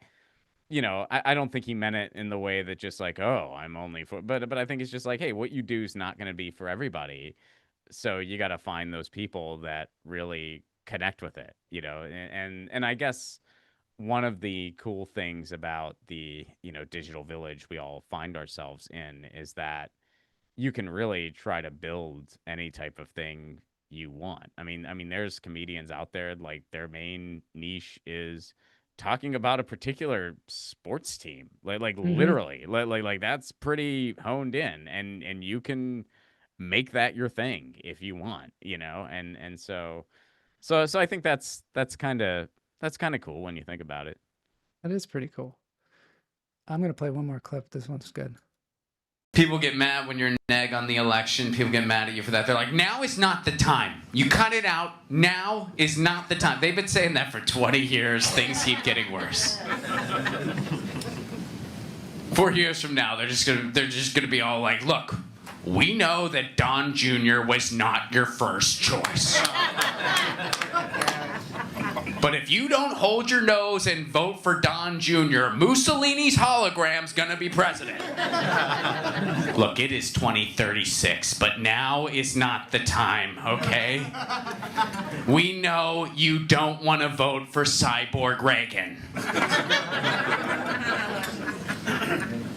I don't think he meant it in the way that just like, oh, I'm only for, but I think it's just like, hey, what you do is not going to be for everybody. So you got to find those people that really connect with it, and I guess one of the cool things about the, digital village we all find ourselves in is that you can really try to build any type of thing you want. I mean, there's comedians out there, like their main niche is talking about a particular sports team, like Hmm. literally, like that's pretty honed in, and you can make that your thing if you want, and so I think that's kind of cool when you think about it. That is pretty cool. I'm going to play one more clip. This one's good. People get mad when you're neg on the election. People get mad at you for that. They're like, now is not the time. You cut it out. Now is not the time. They've been saying that for 20 years. Things keep getting worse. 4 years from now, they're just gonna be all like, look, we know that Don Jr. was not your first choice. But if you don't hold your nose and vote for Don Jr., Mussolini's hologram's gonna be president. Look, it is 2036, but now is not the time, okay? We know you don't want to vote for Cyborg Reagan.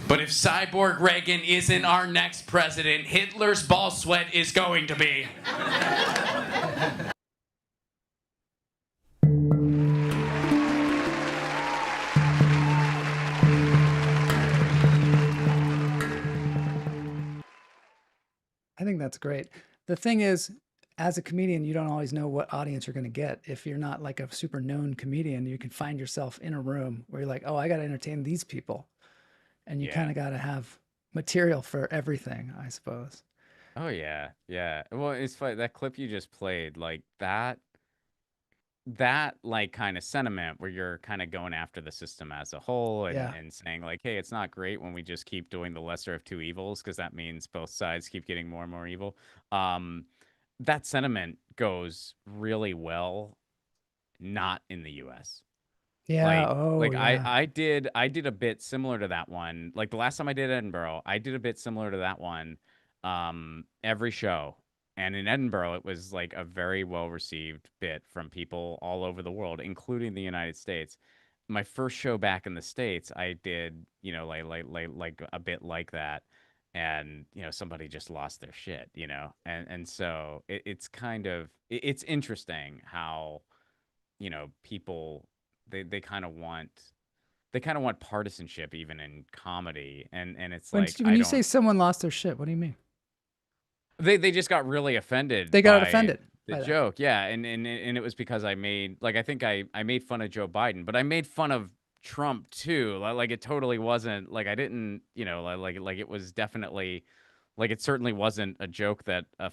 But if Cyborg Reagan isn't our next president, Hitler's ball sweat is going to be. I think that's great. The thing is, as a comedian, you don't always know what audience you're going to get. If you're not like a super known comedian, you can find yourself in a room where you're like, oh, I got to entertain these people. And you kind of got to have material for everything, I suppose. Oh yeah, yeah. Well, it's funny that clip you just played, like that like kind of sentiment where you're kind of going after the system as a whole and saying like, hey, it's not great when we just keep doing the lesser of two evils because that means both sides keep getting more and more evil. That sentiment goes really well, not in the U.S. Yeah. I did a bit similar to that one. Like the last time I did Edinburgh, I did a bit similar to that one. Every show. And in Edinburgh, it was like a very well received bit from people all over the world, including the United States. My first show back in the States, I did, like a bit like that. And, somebody just lost their shit, and so it's kind of, it's interesting how, people, they kind of want partisanship even in comedy. And it's when, like, when you say someone lost their shit, what do you mean? They just got really offended. They got by offended. The joke, yeah, and it was because I made I think I made fun of Joe Biden, but I made fun of Trump too. Like it totally wasn't like I didn't, like it was definitely like it certainly wasn't a joke that a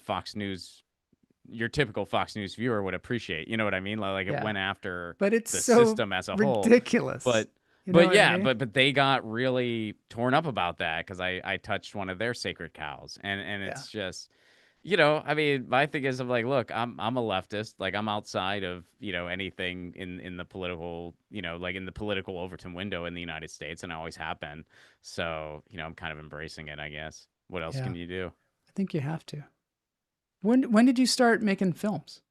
your typical Fox News viewer would appreciate. You know what I mean? Like it went after but it's the so system as a whole. Ridiculous. But yeah, but they got really torn up about that because I touched one of their sacred cows, and it's just, I mean, my thing is, I'm like, look, I'm a leftist, like I'm outside of anything in the political, like in the political Overton window in the United States, and I always have been. So I'm kind of embracing it, I guess. What else can you do? I think you have to. When did you start making films?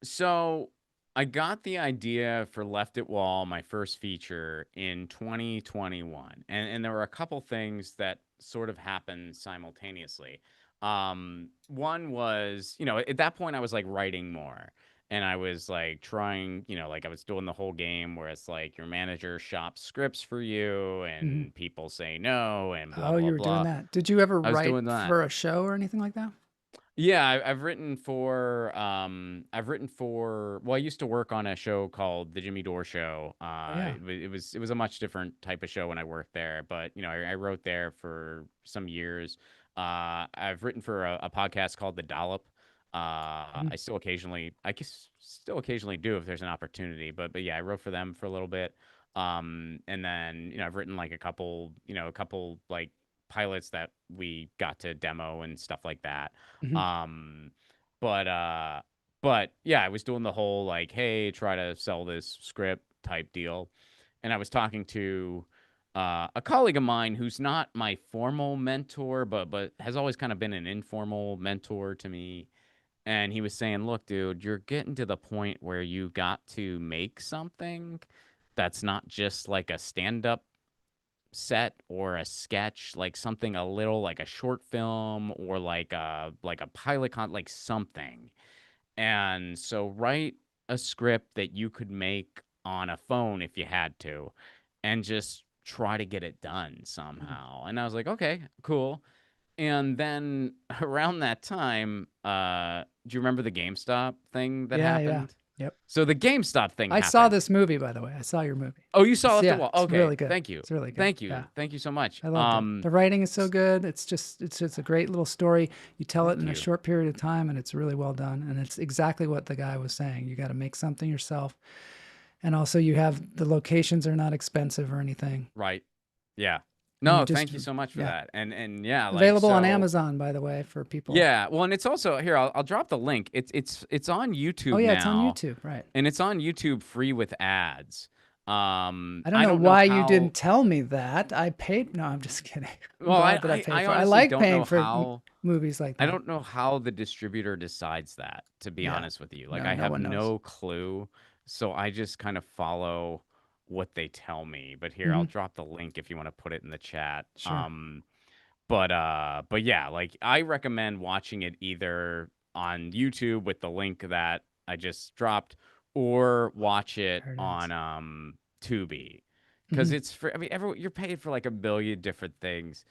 So I got the idea for Left It Wall, my first feature, in 2021. And there were a couple things that sort of happened simultaneously. One was, at that point I was like writing more. And I was like trying, like I was doing the whole game where it's like your manager shops scripts for you and people say no and blah, blah, you were blah. doing that. Did you ever write that. for a show or anything like that? Yeah, I've written for, well, I used to work on a show called The Jimmy Dore Show. It was a much different type of show when I worked there, but, I wrote there for some years. I've written for a podcast called The Dollop. I still occasionally do if there's an opportunity, but yeah, I wrote for them for a little bit. And then, I've written like a couple like pilots that we got to demo and stuff like that. But yeah, I was doing the whole like, hey, try to sell this script type deal. And I was talking to a colleague of mine who's not my formal mentor, but has always kind of been an informal mentor to me. And he was saying, look, dude, you're getting to the point where you got to make something that's not just like a stand-up set or a sketch, like something a little like a short film or like a pilot like something. And so write a script that you could make on a phone if you had to and just try to get it done somehow. And I was like, okay, cool. And then around that time, do you remember the GameStop thing that happened? Yep. So the GameStop thing I happened. saw this movie, by the way. I saw your movie. Oh, you saw it? Yeah, Okay. It's really good. Thank you. It's really good. Thank you. Yeah. Thank you so much. I love it. The writing is so good. It's just a great little story. You tell it in a short period of time, and it's really well done. And it's exactly what the guy was saying. You got to make something yourself. And also you have the locations are not expensive or anything. Right. Yeah. And you No, just thank you so much for yeah. that. And yeah, like Available on so. Amazon, by the way, for people. Yeah, well, and it's also here. I'll drop the link. It's on Oh YouTube yeah, it's on now, YouTube, right? and it's on YouTube free with ads. I don't I know don't know why you how. didn't tell me that. I paid. No, I'm just kidding. I'm Well, glad that I paid I for. I honestly like don't paying know for how. movies like I that. don't know how the distributor decides that, to be Yeah. honest with you. Like, No, I no have one knows. no clue. So I just kind of follow what they tell me. But here, I'll Hmm. drop the link if you want to put it in the chat. Sure. But yeah, like I recommend watching it either on YouTube with the link that I just dropped, or watch it There it is. on Tubi. Because Hmm. it's for, I mean, you're paid for like a billion different things,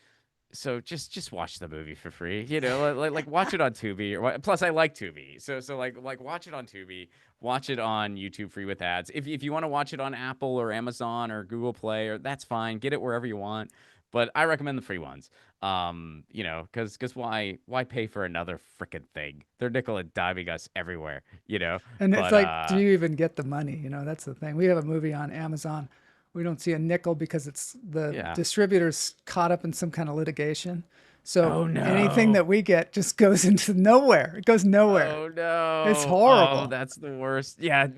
so just watch the movie for free, like watch it on Tubi. Plus, I like Tubi, so like watch it on Tubi, watch it on YouTube free with ads. If you want to watch it on Apple or Amazon or Google Play, or that's fine, get it wherever you want. But I recommend the free ones. Because why pay for another freaking thing? They're nickel and diming us everywhere. And it's But like, do you even get the money? That's the thing. We have a movie on Amazon. We don't see a nickel because it's the yeah. distributor's caught up in some kind of litigation. So Oh anything no. that we get just goes into nowhere. It goes nowhere. Oh It's no. Oh, horrible. that's the worst. Yeah,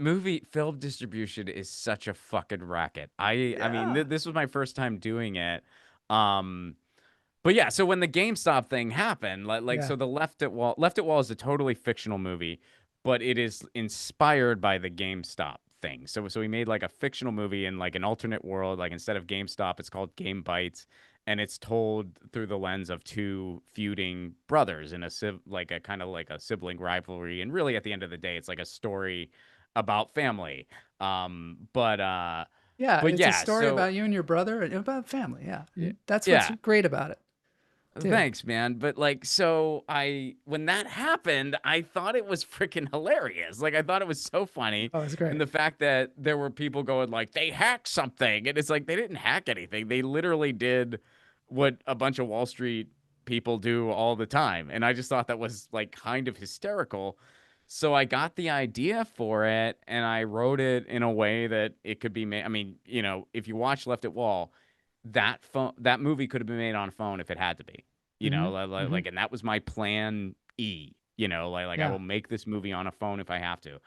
film distribution is such a fucking racket. I mean, Yeah. this was my first time doing it. Um but yeah, so when the GameStop thing happened, like Yeah. so the Left at Wall is a totally fictional movie, but it is inspired by the GameStop thing. So we made like a fictional movie in like an alternate world, like instead of GameStop, it's called Game Bites, and it's told through the lens of two feuding brothers in like a kind of like a sibling rivalry, and really at the end of the day, it's like a story about family. Um but uh Yeah. but It's a yeah, story so about you and your brother and about family. Yeah. yeah. And that's what's Yeah. great about it, too. Thanks, man. But like, so when that happened, I thought it was freaking hilarious. Like, I thought it was so funny. Oh, it's And great. the fact that there were people going like, they hacked something. And it's like, they didn't hack anything. They literally did what a bunch of Wall Street people do all the time. And I just thought that was like kind of hysterical. So I got the idea for it and I wrote it in a way that it could be made. I mean, if you watch Left at Wall, that movie could have been made on a phone if it had to be, Hmm. Hmm. like, and that was my plan E, like I Yeah. will make this movie on a phone if I have to.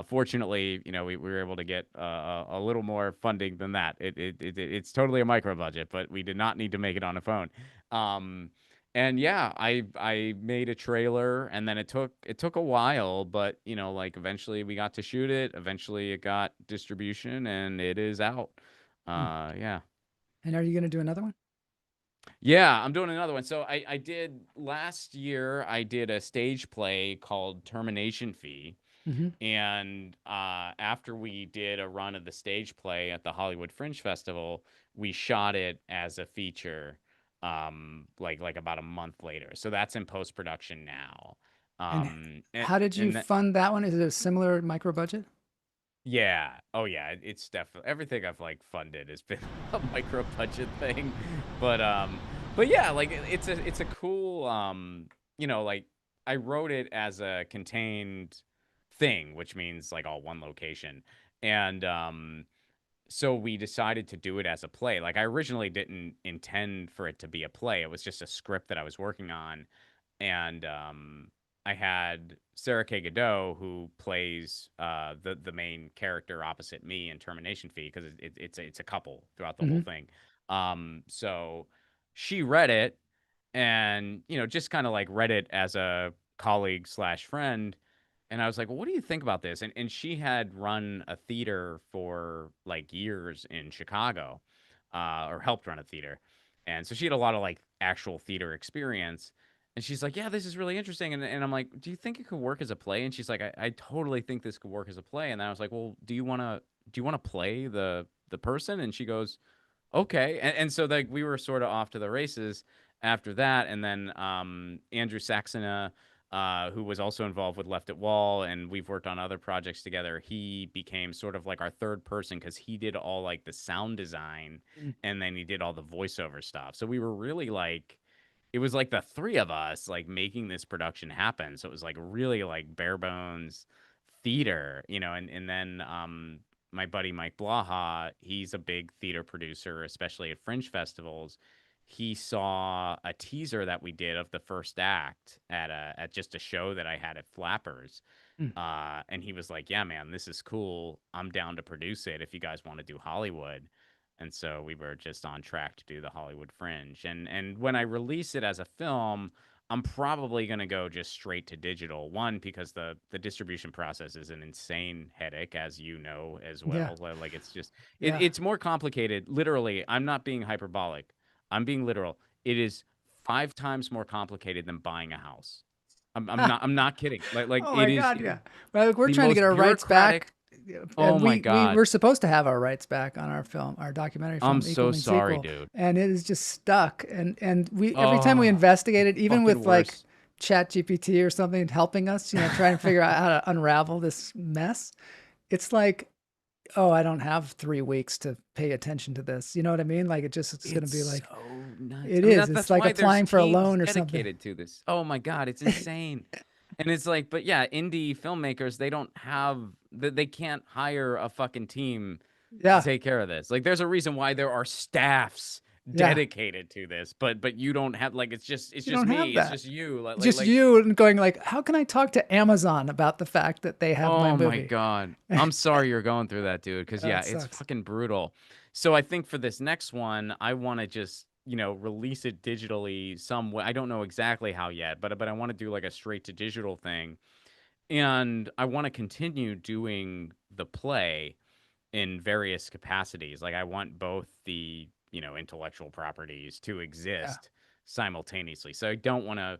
Fortunately, we were able to get a little more funding than that. It's totally a micro budget, but we did not need to make it on a phone. um and yeah, I made a trailer, and then it took a while, but like eventually we got to shoot it, eventually it got distribution, and it is out. Hmm. Yeah. And are you going to do another one? Yeah, I'm doing another one. So I did last year, I did a stage play called Termination Fee. Hmm. And after we did a run of the stage play at the Hollywood Fringe Festival, we shot it as a feature like about a month later. So that's in post-production now. And And, how did you and fund that one? Is it a similar micro budget? Yeah. Oh yeah, it's definitely everything I've like funded has been a micro budget thing. But yeah, like it's a cool like I wrote it as a contained thing, which means like all one location. And so we decided to do it as a play. Like I originally didn't intend for it to be a play. It was just a script that I was working on, and I had Sarah K. Godot, who plays the main character opposite me in Termination Fee, because it's a couple throughout the whole Hmm. thing. So she read it, and just kind of like read it as a colleague slash friend, and I was like, well, what do you think about this? And she had run a theater for like years in Chicago, or helped run a theater. And so she had a lot of like actual theater experience. And she's like, yeah, this is really interesting. And I'm like, do you think it could work as a play? And she's like, I totally think this could work as a play. And then I was like, well, do you want to play the person? And she goes, okay. And so like we were sort of off to the races after that. And then Andrew Saxena, who was also involved with Left at Wall, and we've worked on other projects together, he became sort of like our third person, because he did all like the sound design, and then he did all the voiceover stuff. So we were really like, it was like the three of us like making this production happen. So it was like really like bare bones theater, and then my buddy Mike Blaha, he's a big theater producer, especially at fringe festivals. he saw a teaser that we did of the first act at just a show that I had at Flappers. Mm. And he was like, "Yeah, man, this is cool. I'm down to produce it if you guys want to do Hollywood." And so we were just on track to do the Hollywood Fringe. And when I release it as a film, I'm probably going to go just straight to digital. One, because the distribution process is an insane headache, as you know as Yeah. well. Like it's just Yeah. it's more complicated. Literally, I'm not being hyperbolic. I'm being literal. It is 5 times more complicated than buying a house. I'm not kidding. Like Oh it my is God, yeah. Well, we're the trying to most get our rights back. Oh And my we God. were supposed to have our rights back on our film, our documentary film. I'm Equal so Means sorry, Equal. dude. And it is just stuck. And we every time we Oh, investigate it, even fucking with like worse. Chat GPT or something helping us, trying to figure out how to unravel this mess, it's like, oh, I don't have 3 weeks to pay attention to this. You know what I mean? Like it's going to be like, so nuts. it I mean, is. It's that's like why there's applying for a teams loan or something. dedicated to this. Oh my God, it's insane. And it's like, but yeah, indie filmmakers, they can't hire a fucking team Yeah. to take care of this. Like, there's a reason why there are staffs Yeah. dedicated to this, but you don't have, like, it's just don't have me. that. It's just you. Just you and going like, how can I talk to Amazon about the fact that they have my Oh movie? my God. I'm sorry you're going through that, dude. Because, Oh, yeah, it it's sucks. fucking brutal. So I think for this next one, I want to just, release it digitally some way. I don't know exactly how yet, but I want to do like a straight to digital thing. And I want to continue doing the play in various capacities. Like I want both the, intellectual properties to exist simultaneously. So I don't want to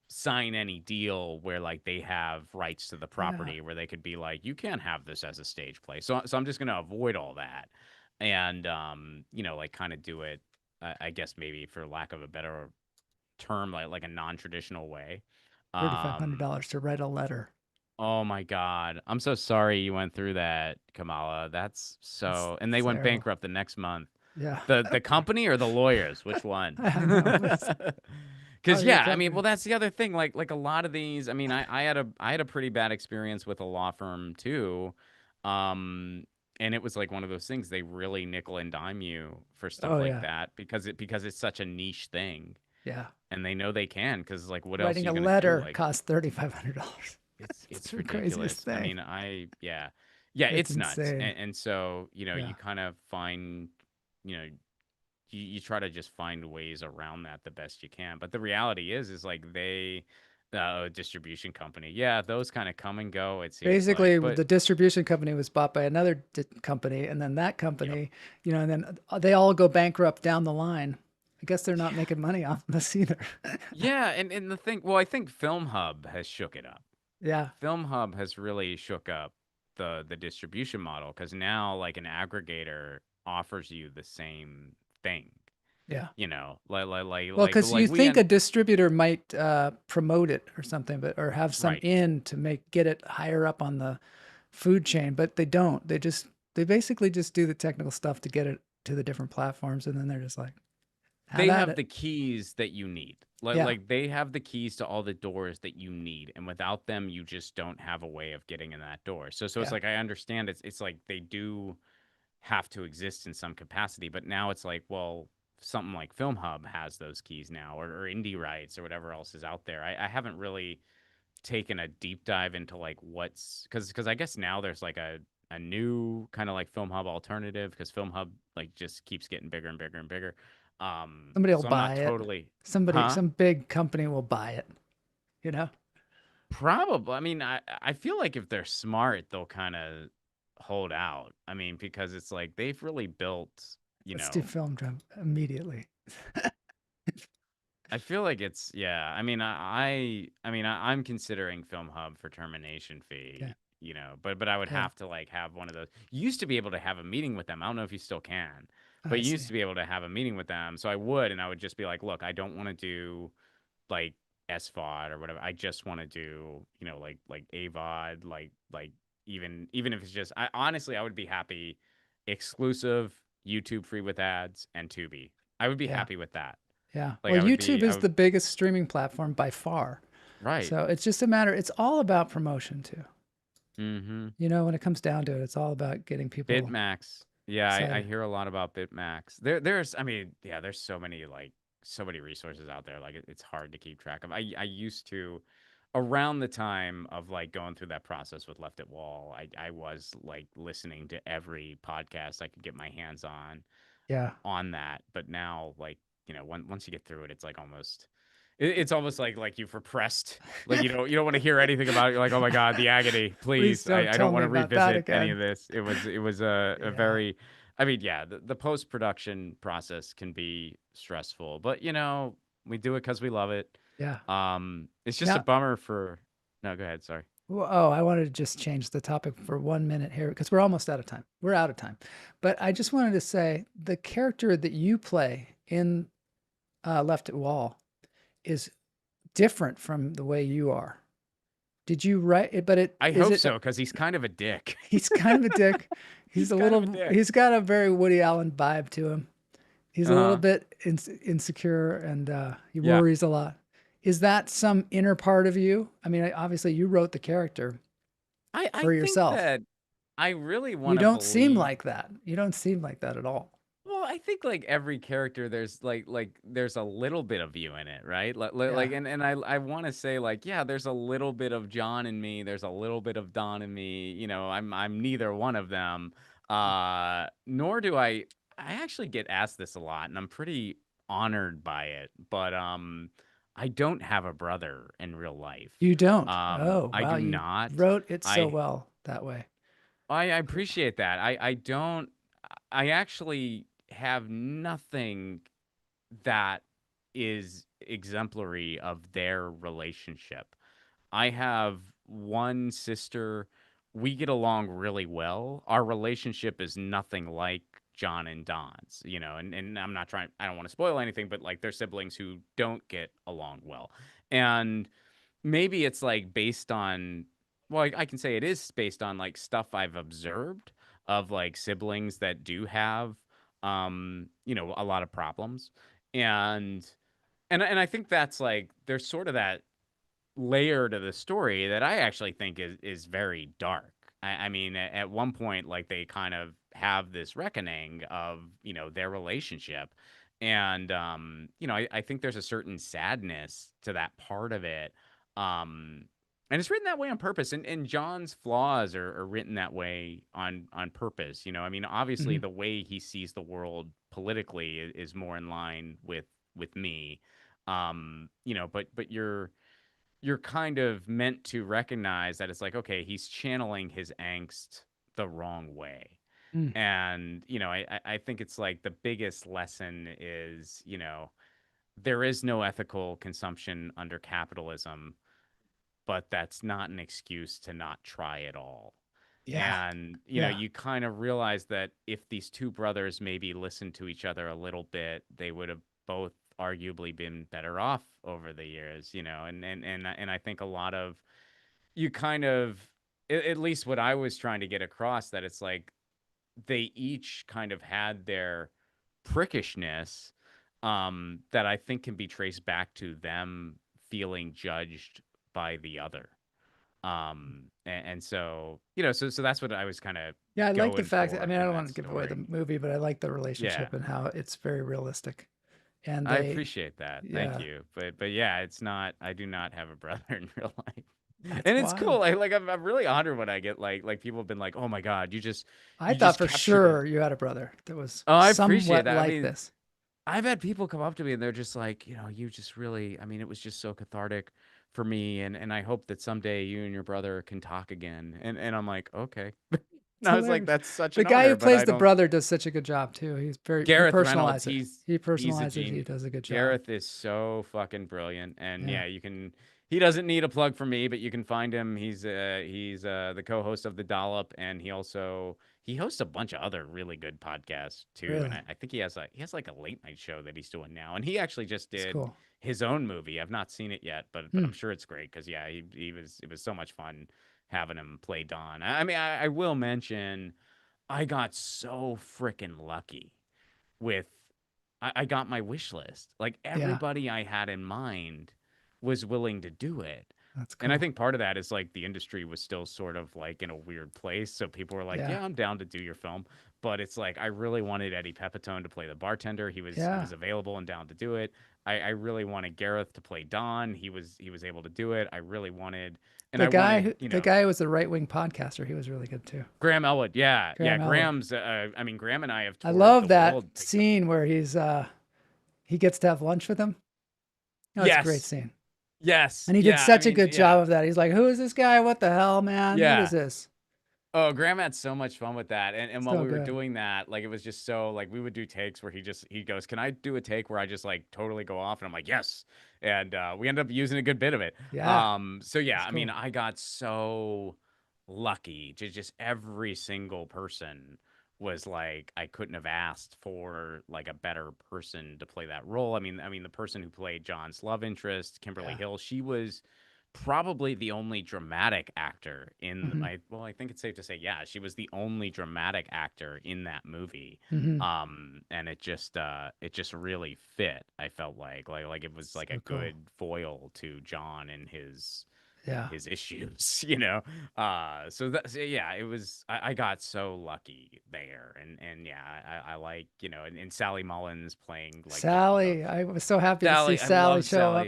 sign any deal where like they have rights to the property where they could be like, you can't have this as a stage play. So I'm just going to avoid all that and like kind of do it I guess maybe for lack of a better term like a non-traditional way. $3,500 to write a letter. Oh my God. I'm so sorry you went through that, Kamala. That's so and they went terrible. bankrupt the next month. Yeah. The company or the lawyers? Which one? I don't know. Because Oh, yeah, yeah, I mean, well, that's the other thing. Like a lot of these. I mean, I had a pretty bad experience with a law firm too, and it was like one of those things. They really nickel and dime you for stuff Oh, like yeah. that because it's such a niche thing, Yeah. and they know they can because like what Writing else a are you letter gonna do? Like, costs $3,500. it's the ridiculous. craziest I thing. mean, yeah, It's it's nuts, insane. and so Yeah. you kind of find, you try to just find ways around that the best you can. But the reality is like they, a distribution company, yeah, those kind of come and go. It seems Basically, like, the distribution company was bought by another company, and then that company, and then they all go bankrupt down the line. I guess they're not making money off this either. yeah, and the thing, well, I think Film Hub has shook it up. Yeah. Film Hub has really shook up the distribution model because now like an aggregator offers you the same thing. Yeah. Well, because you think a distributor might promote it or something, or have some Right. in to get it higher up on the food chain, but they don't. They basically just do the technical stuff to get it to the different platforms, and then they're just like, they have the keys that you need. Yeah. Like they have the keys to all the doors that you need, and without them, you just don't have a way of getting in that door. So it's like I understand it's like they do have to exist in some capacity, but now it's like, well, something like Film Hub has those keys now, or Indie Rights or whatever else is out there. I haven't really taken a deep dive into like what's because I guess now there's like a new kind of like Film Hub alternative because Film Hub like just keeps getting bigger and bigger and bigger. Somebody will so I'm buy not it. totally Somebody, some big company will buy it. You know. Probably. I mean, I feel like if they're smart, they'll kind of hold out. I mean, because it's like they've really built, Let's do Film Drum immediately. I feel like it's I mean, I'm considering Film Hub for Termination Fee. Yeah. But I would have to like have one of those. You used to be able to have a meeting with them. I don't know if you still can, but you used to be able to have a meeting with them. So I would, and I would just be like, look, I don't want to do like SVOD or whatever. I just want to do, like AVOD, like even if it's just, I would be happy exclusive, YouTube free with ads, and Tubi. I would be happy with that. Yeah. Like, well, YouTube is the biggest streaming platform by far. Right. So it's just a matter, it's all about promotion too. Mm-hmm. When it comes down to it, it's all about getting people. Bitmax. Yeah, I hear a lot about Bitmax. There's so many like so many resources out there. Like it's hard to keep track of. I used to, around the time of like going through that process with Left at Wall, I was like listening to every podcast I could get my hands Yeah. on that. But now, like, once you get through it, it's like almost it's almost like you've repressed, like you don't want to hear anything about it. You're like, oh my god, the agony, please, don't I tell don't want me to about that revisit any again. of this. It was a Yeah. very, I mean, yeah, the post production process can be stressful, but we do it because we love it. Yeah. It's just a Now, bummer for. No, go ahead. Sorry. I wanted to just change the topic for 1 minute here because we're almost out of time. We're out of time. But I just wanted to say the character that you play in Left at Wall is different from the way you are. Did you write it? But I hope so, because he's kind of a dick. He's kind of a dick. He's a kind of little. a dick. He's got a very Woody Allen vibe to him. He's a little bit insecure and he worries a lot. Is that some inner part of you? I mean, obviously you wrote the character I for yourself. think that I really want You to. don't seem like that. You don't seem like that at all. Well, I think like every character, there's like there's a little bit of you in it, right? Like, and I want to say like, yeah, there's a little bit of John in me. There's a little bit of Don in me. I'm neither one of them. Nor do I. I actually get asked this a lot, and I'm pretty honored by it. But I don't have a brother in real life. You don't. Oh, wow. I do You not. wrote it so well that way. I appreciate that. I don't. I actually have nothing that is exemplary of their relationship. I have one sister. We get along really well. Our relationship is nothing like John and Don's, and I'm not trying, I don't want to spoil anything, but like they're siblings who don't get along well. And maybe it's like based on, well, I can say it is based on like stuff I've observed of like siblings that do have a lot of problems. And I think that's like there's sort of that layer to the story that I actually think is very dark. I mean, at one point, like they kind of have this reckoning of their relationship, and I think there's a certain sadness to that part of it. And it's written that way on purpose, and John's flaws are written that way on purpose. I mean, obviously the way he sees the world politically is more in line with me. But you're kind of meant to recognize that it's like, okay, he's channeling his angst the wrong way. Mm. And I think it's like the biggest lesson is there is no ethical consumption under capitalism, but that's not an excuse to not try at all. Yeah. And you kind of realize that if these two brothers maybe listened to each other a little bit, they would have both arguably been better off over the years, and I think a lot of you kind of, at least what I was trying to get across, that it's like they each kind of had their prickishness that I think can be traced back to them feeling judged by the other. And so, so that's what I was kind of. Yeah, I like the fact that, I mean, I in don't that want to give away the story. movie, but I like the relationship Yeah. and how it's very realistic. And I they, appreciate that. yeah. Thank you. But yeah, it's not, I do not have a brother in real life. That's And it's wild. cool. I'm really honored when I get like people have been like, "Oh my God, I you thought just for captured sure it." you had a brother that was Oh, I appreciate somewhat that. I like mean, this. I've had people come up to me and they're just like, you just really, I mean, it was just so cathartic for me, and I hope that someday you and your brother can talk again. And I'm like, okay. And I was like, hilarious. that's such The an guy honor, who but plays I the don't. brother does such a good job too. He's very, Gareth he Reynolds, personalizes it. he's He a personalizes it. He genius. does a good job. Gareth is so fucking brilliant, and Yeah. you can. He doesn't need a plug from me, but you can find him. He's the co-host of The Dollop, and he hosts a bunch of other really good podcasts too. Really? And I think he has like a late night show that he's doing now, and he actually just It's did cool. his own movie. I've not seen it yet, but I'm sure it's great because yeah, it was so much fun having him play Don. I mean, I will mention I got so freaking lucky with I got my wish list. Like Yeah. everybody I had in mind was willing to do it. That's cool. And I think part of that is like the industry was still sort of like in a weird place. So people were like, yeah, I'm down to do your film. But it's like, I really wanted Eddie Pepitone to play the bartender. He was available and down to do it. I really wanted Gareth to play Don. He was able to do it. I really wanted, and the guy who was the right-wing podcaster. He was really good too. Graham Elwood. Yeah. Graham Elwood. Graham's, I mean, Graham and I have toured I love the that world scene where he gets to have lunch with him. Oh, it's a great scene. Yes. And he did such a good job of that. He's like, who is this guy? What the hell, man? Yeah. What is this? Oh, Graham had so much fun with that. And while So we were good. doing that, like, it was just so, like, we would do takes where he goes, can I do a take where I just, like, totally go off? And I'm like, yes. And we ended up using a good bit of it. Yeah. So, yeah, That's I mean, cool. I got so lucky to just every single person was like, I couldn't have asked for, like, a better person to play that role. I mean, the person who played John's love interest, Kimberly Hill, she was probably the only dramatic actor in I think it's safe to say, she was the only dramatic actor in that movie. And it just really fit. I felt like it was like So a cool. good foil to John and his issues, so it was, I got so lucky there. And I like, and Sally Mullins playing like Sally. I was so happy to see Sally show up.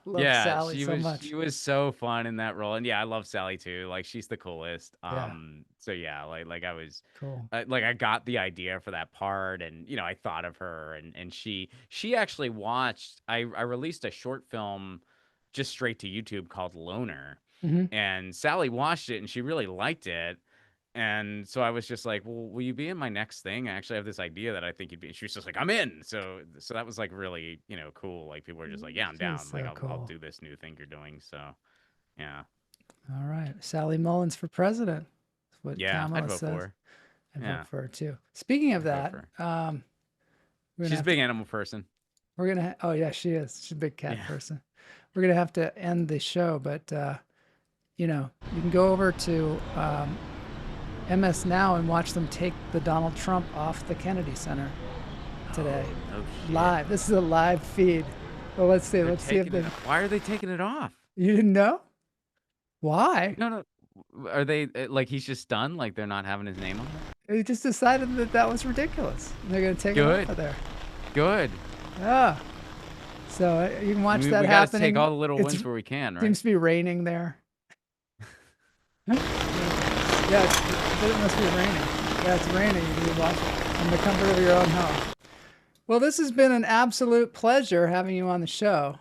Love Sally so much. She was so fun in that role. And I love Sally too. Like, she's the coolest. So like I was cool. Like, I got the idea for that part, and I thought of her, and she actually watched, I released a short film just straight to YouTube called Loner. And Sally watched it and she really liked it. And so I was just like, well, will you be in my next thing? I actually have this idea that I think you'd be. And she was just like, I'm in. So that was like really, cool. Like, people were just like, yeah, I'm down. So Like, I'll cool. do this new thing you're doing. So, yeah. All right. Sally Mullins for president. That's what Yeah, Kamala I'd vote says. for her. I'd Yeah. vote for her too. Speaking of I'd that, vote we're She's gonna a big animal person. we're gonna. Oh yeah, she is. She's a big cat Yeah. person. We're gonna have to end the show, but you can go over to MS Now and watch them take the Donald Trump off the Kennedy Center today, Oh, live. This is a live feed. Well, let's see. Let's see if they. Why are they taking it off? You didn't know? Why? No. Are they like, he's just done? Like, they're not having his name on it? They just decided that was ridiculous. They're gonna take it off of there. Good. Yeah. So you can watch we that gotta happening. take all the little It's- wins where we can, right? Seems to be raining there. Yeah, it must be raining. Yeah, it's raining. You can watch it from the comfort of your own home. Well, this has been an absolute pleasure having you on the show,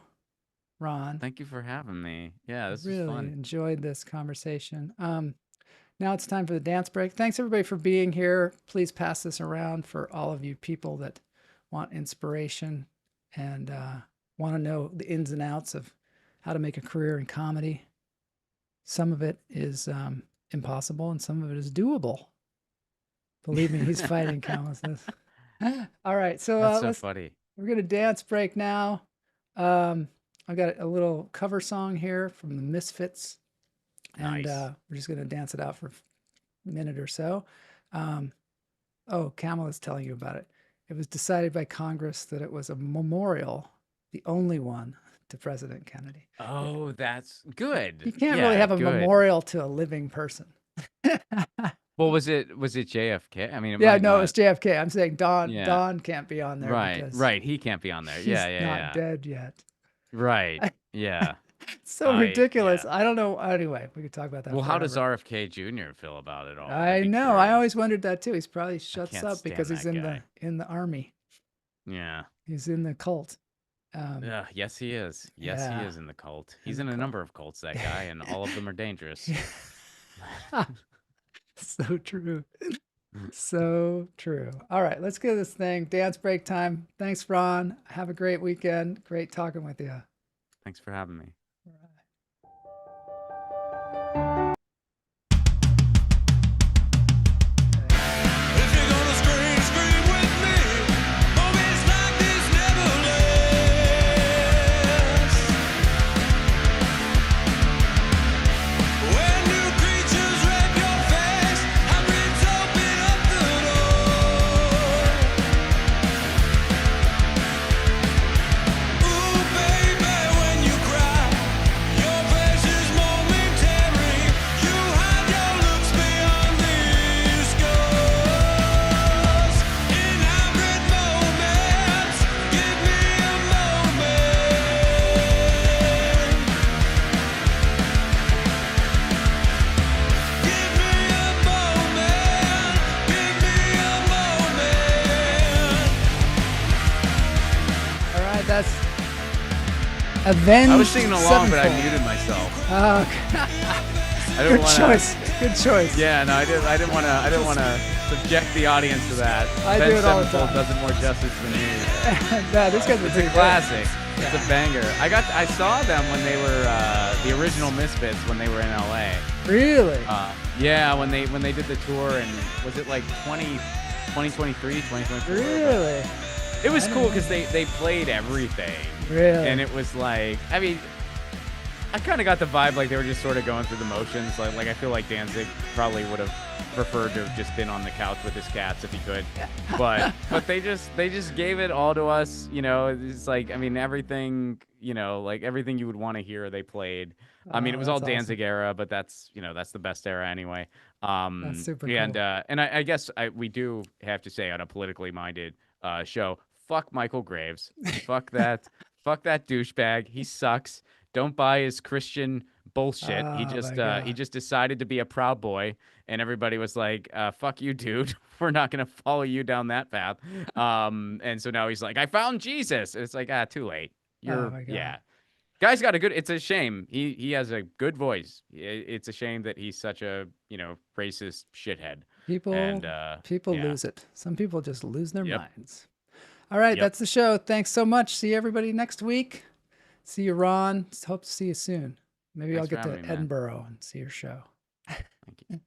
Ron. Thank you for having me. Yeah, this Really was fun. enjoyed this conversation. Now it's time for the dance break. Thanks everybody for being here. Please pass this around for all of you people that want inspiration and want to know the ins and outs of how to make a career in comedy. Some of it is impossible and some of it is doable. Believe me, he's fighting countless. All right, so That's so let's funny. we're gonna dance break now. I've got a little cover song here from the Misfits, and Nice. we're just gonna dance it out for a minute or so. Kamala's telling you about it. It was decided by Congress that it was a memorial, the only one, to President Kennedy. Oh, that's good. You can't really have a good. memorial to a living person. Well, was it JFK? I mean, it Yeah, might no, it not- was JFK. I'm saying Don. Yeah. Don can't be on there. Right, because right. He can't be on there. He's Yeah, not dead yet. Right. Yeah. It's so ridiculous. yeah. I don't know. Anyway, we could talk about that. Well, how does forever. RFK Jr. feel about it all? I I'd be know. I curious. always wondered that too. He's probably shuts can't up because stand he's that in guy. the army. Yeah. He's in the cult. Yes, he is. Yes, yeah. he is in the cult. He's In in the a cult. number of cults, that guy, and all of them are dangerous. So true. So true. All right, let's get this thing. Dance break time. Thanks, Ron. Have a great weekend. Great talking with you. Thanks for having me. If you're gonna scream, scream with me. Moments like this never last. When new creatures wreck your face, I'm ripped open up the door. Ooh, baby, when you cry, Yes. Avenged I was singing along, but I Sevenfold. muted myself. Oh, I didn't good wanna, choice. Good choice. Yeah, no, I didn't want to subject the audience to that. I Ben do it all the Sevenfold time. does it more justice than me. Nah, this guy's It's pretty a good. classic. It's a banger. I saw them when they were the original Misfits when they were in LA. Really? Yeah, when they did the tour, and was it like 2023, 2024? Really? It was cool because they played everything. Really? And it was like, I mean, I kind of got the vibe like they were just sort of going through the motions. Like I feel like Danzig probably would have preferred to have just been on the couch with his cats if he could. But they just gave it all to us. You know, it's like, I mean, everything, you know, like everything you would want to hear they played. I mean, it was all that's Danzig era, but that's, you know, that's the best era anyway. That's super cool. And I guess we do have to say on a politically minded show, fuck Michael Graves. Fuck that. Fuck that douchebag. He sucks. Don't buy his Christian bullshit. Oh, He just decided to be a Proud Boy, and everybody was like, "Fuck you, dude. We're not gonna follow you down that path." And so now he's like, "I found Jesus." And it's like, too late. Oh my God. Yeah. Guy's got a good. It's a shame. He has a good voice. It's a shame that he's such a racist shithead. People Yeah. lose it. Some people just lose their Yep. minds. All right, Yep. that's the show. Thanks so much. See everybody next week. See you, Ron. Hope to see you soon. Maybe Thanks I'll for get to having me, man. Edinburgh and see your show. Thank you.